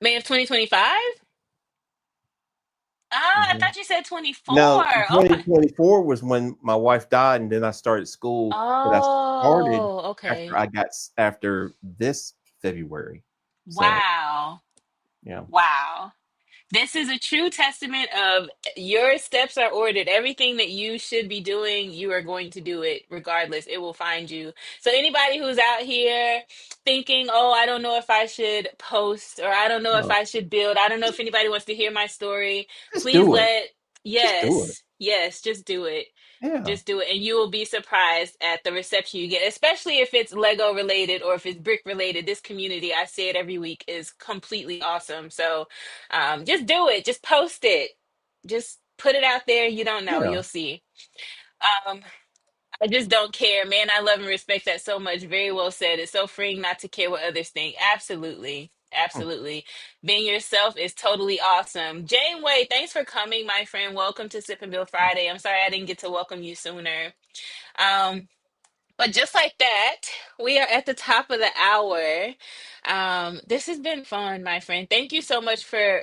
May of 2025. Ah, I Mhm. thought you said 24. No, Oh my. 2024 was when my wife died, and then I started school. But I started Oh, after okay. after this February. So Wow. yeah, Wow. This is a true testament of your steps are ordered. Everything that you should be doing, you are going to do it regardless. It will find you. So anybody who's out here thinking, "Oh, I don't know if I should post or I don't know if no, I should build. I don't know if anybody wants to hear my story." just Please do it. let Just do it. yes. Yes, just do it. Yeah, Just do it, and you will be surprised at the reception you get, especially if it's Lego related or if it's brick related. This community, I say it every week, is completely awesome. So, just do it. Just post it. Just put it out there. You don't know. yeah, You'll see. Um, I just don't care, man. I love and respect that so much. Very well said. It's so freeing not to care what others think. Absolutely. hmm, Absolutely. Being yourself is totally awesome. Janeway, thanks for coming, my friend. Welcome to Sip and Bill Friday. I'm sorry I didn't get to welcome you sooner. Um, but just like that, we are at the top of the hour. This has been fun, my friend. Thank you so much for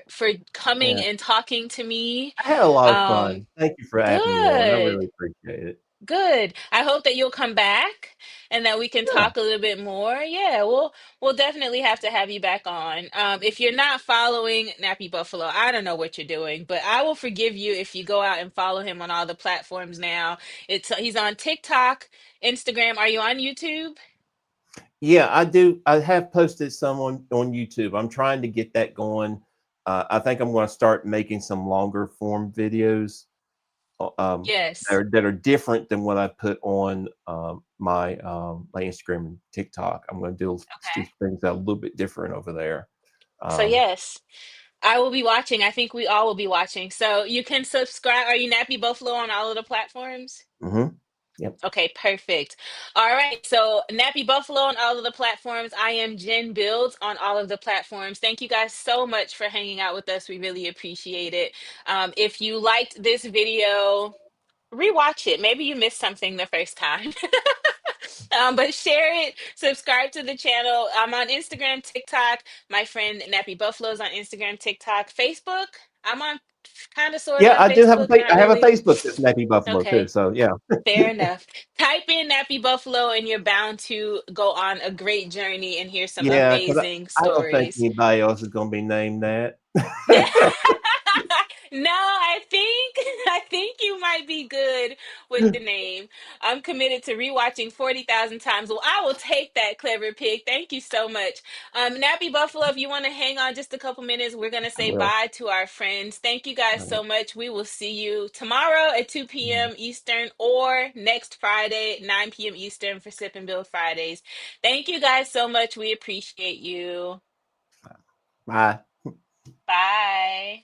coming yeah. and talking to me. I had a lot of Um, fun. Thank you for having me on. I good. really appreciate it. Good. I hope that you'll come back and that we can Yeah, talk a little bit more. Yeah, we'll definitely have to have you back on. If you're not following Nappy Buffalo, I don't know what you're doing, but I will forgive you if you go out and follow him on all the platforms now. It's he's on TikTok, Instagram. Are you on YouTube? yeah, I do. I have posted some on YouTube. I'm trying to get that going. I think I'm going to start making some longer form videos Yes. that are different than what I put on my Instagram and TikTok. I'm going to do Okay. things that are a little bit different over there. So Um, yes, I will be watching. I think we all will be watching. So you can subscribe. Are you Nappy Buffalo on all of the platforms? mhm. Yep. Okay, perfect. All right. So Nappy Buffalo on all of the platforms. I am Jen Builds on all of the platforms. Thank you guys so much for hanging out with us. We really appreciate it. If you liked this video, rewatch it. Maybe you missed something the first time. But share it, subscribe to the channel. I'm on Instagram, TikTok. My friend Nappy Buffalo is on Instagram, TikTok, Facebook. I'm on kind of sort of Yeah, on I do have Facebook, not I have a really. Facebook that's Nappy Buffalo too. Okay. So yeah, Fair enough. Type in Nappy Buffalo and you're bound to go on a great journey and hear some yeah, because amazing I don't think stories. anybody else is going to be named that. No, I think you might be good with the name. I'm committed to rewatching 40,000 times. Well, I will take that, clever pig. Thank you so much. Nappy Buffalo, if you want to hang on just a couple minutes, we're going to I say will. bye to our friends. Thank you guys I so will. much. We will see you tomorrow at 2 p.m. Eastern or next Friday at 9 p.m. Eastern for Sip and Build Fridays. Thank you guys so much. We appreciate you. Bye. Bye.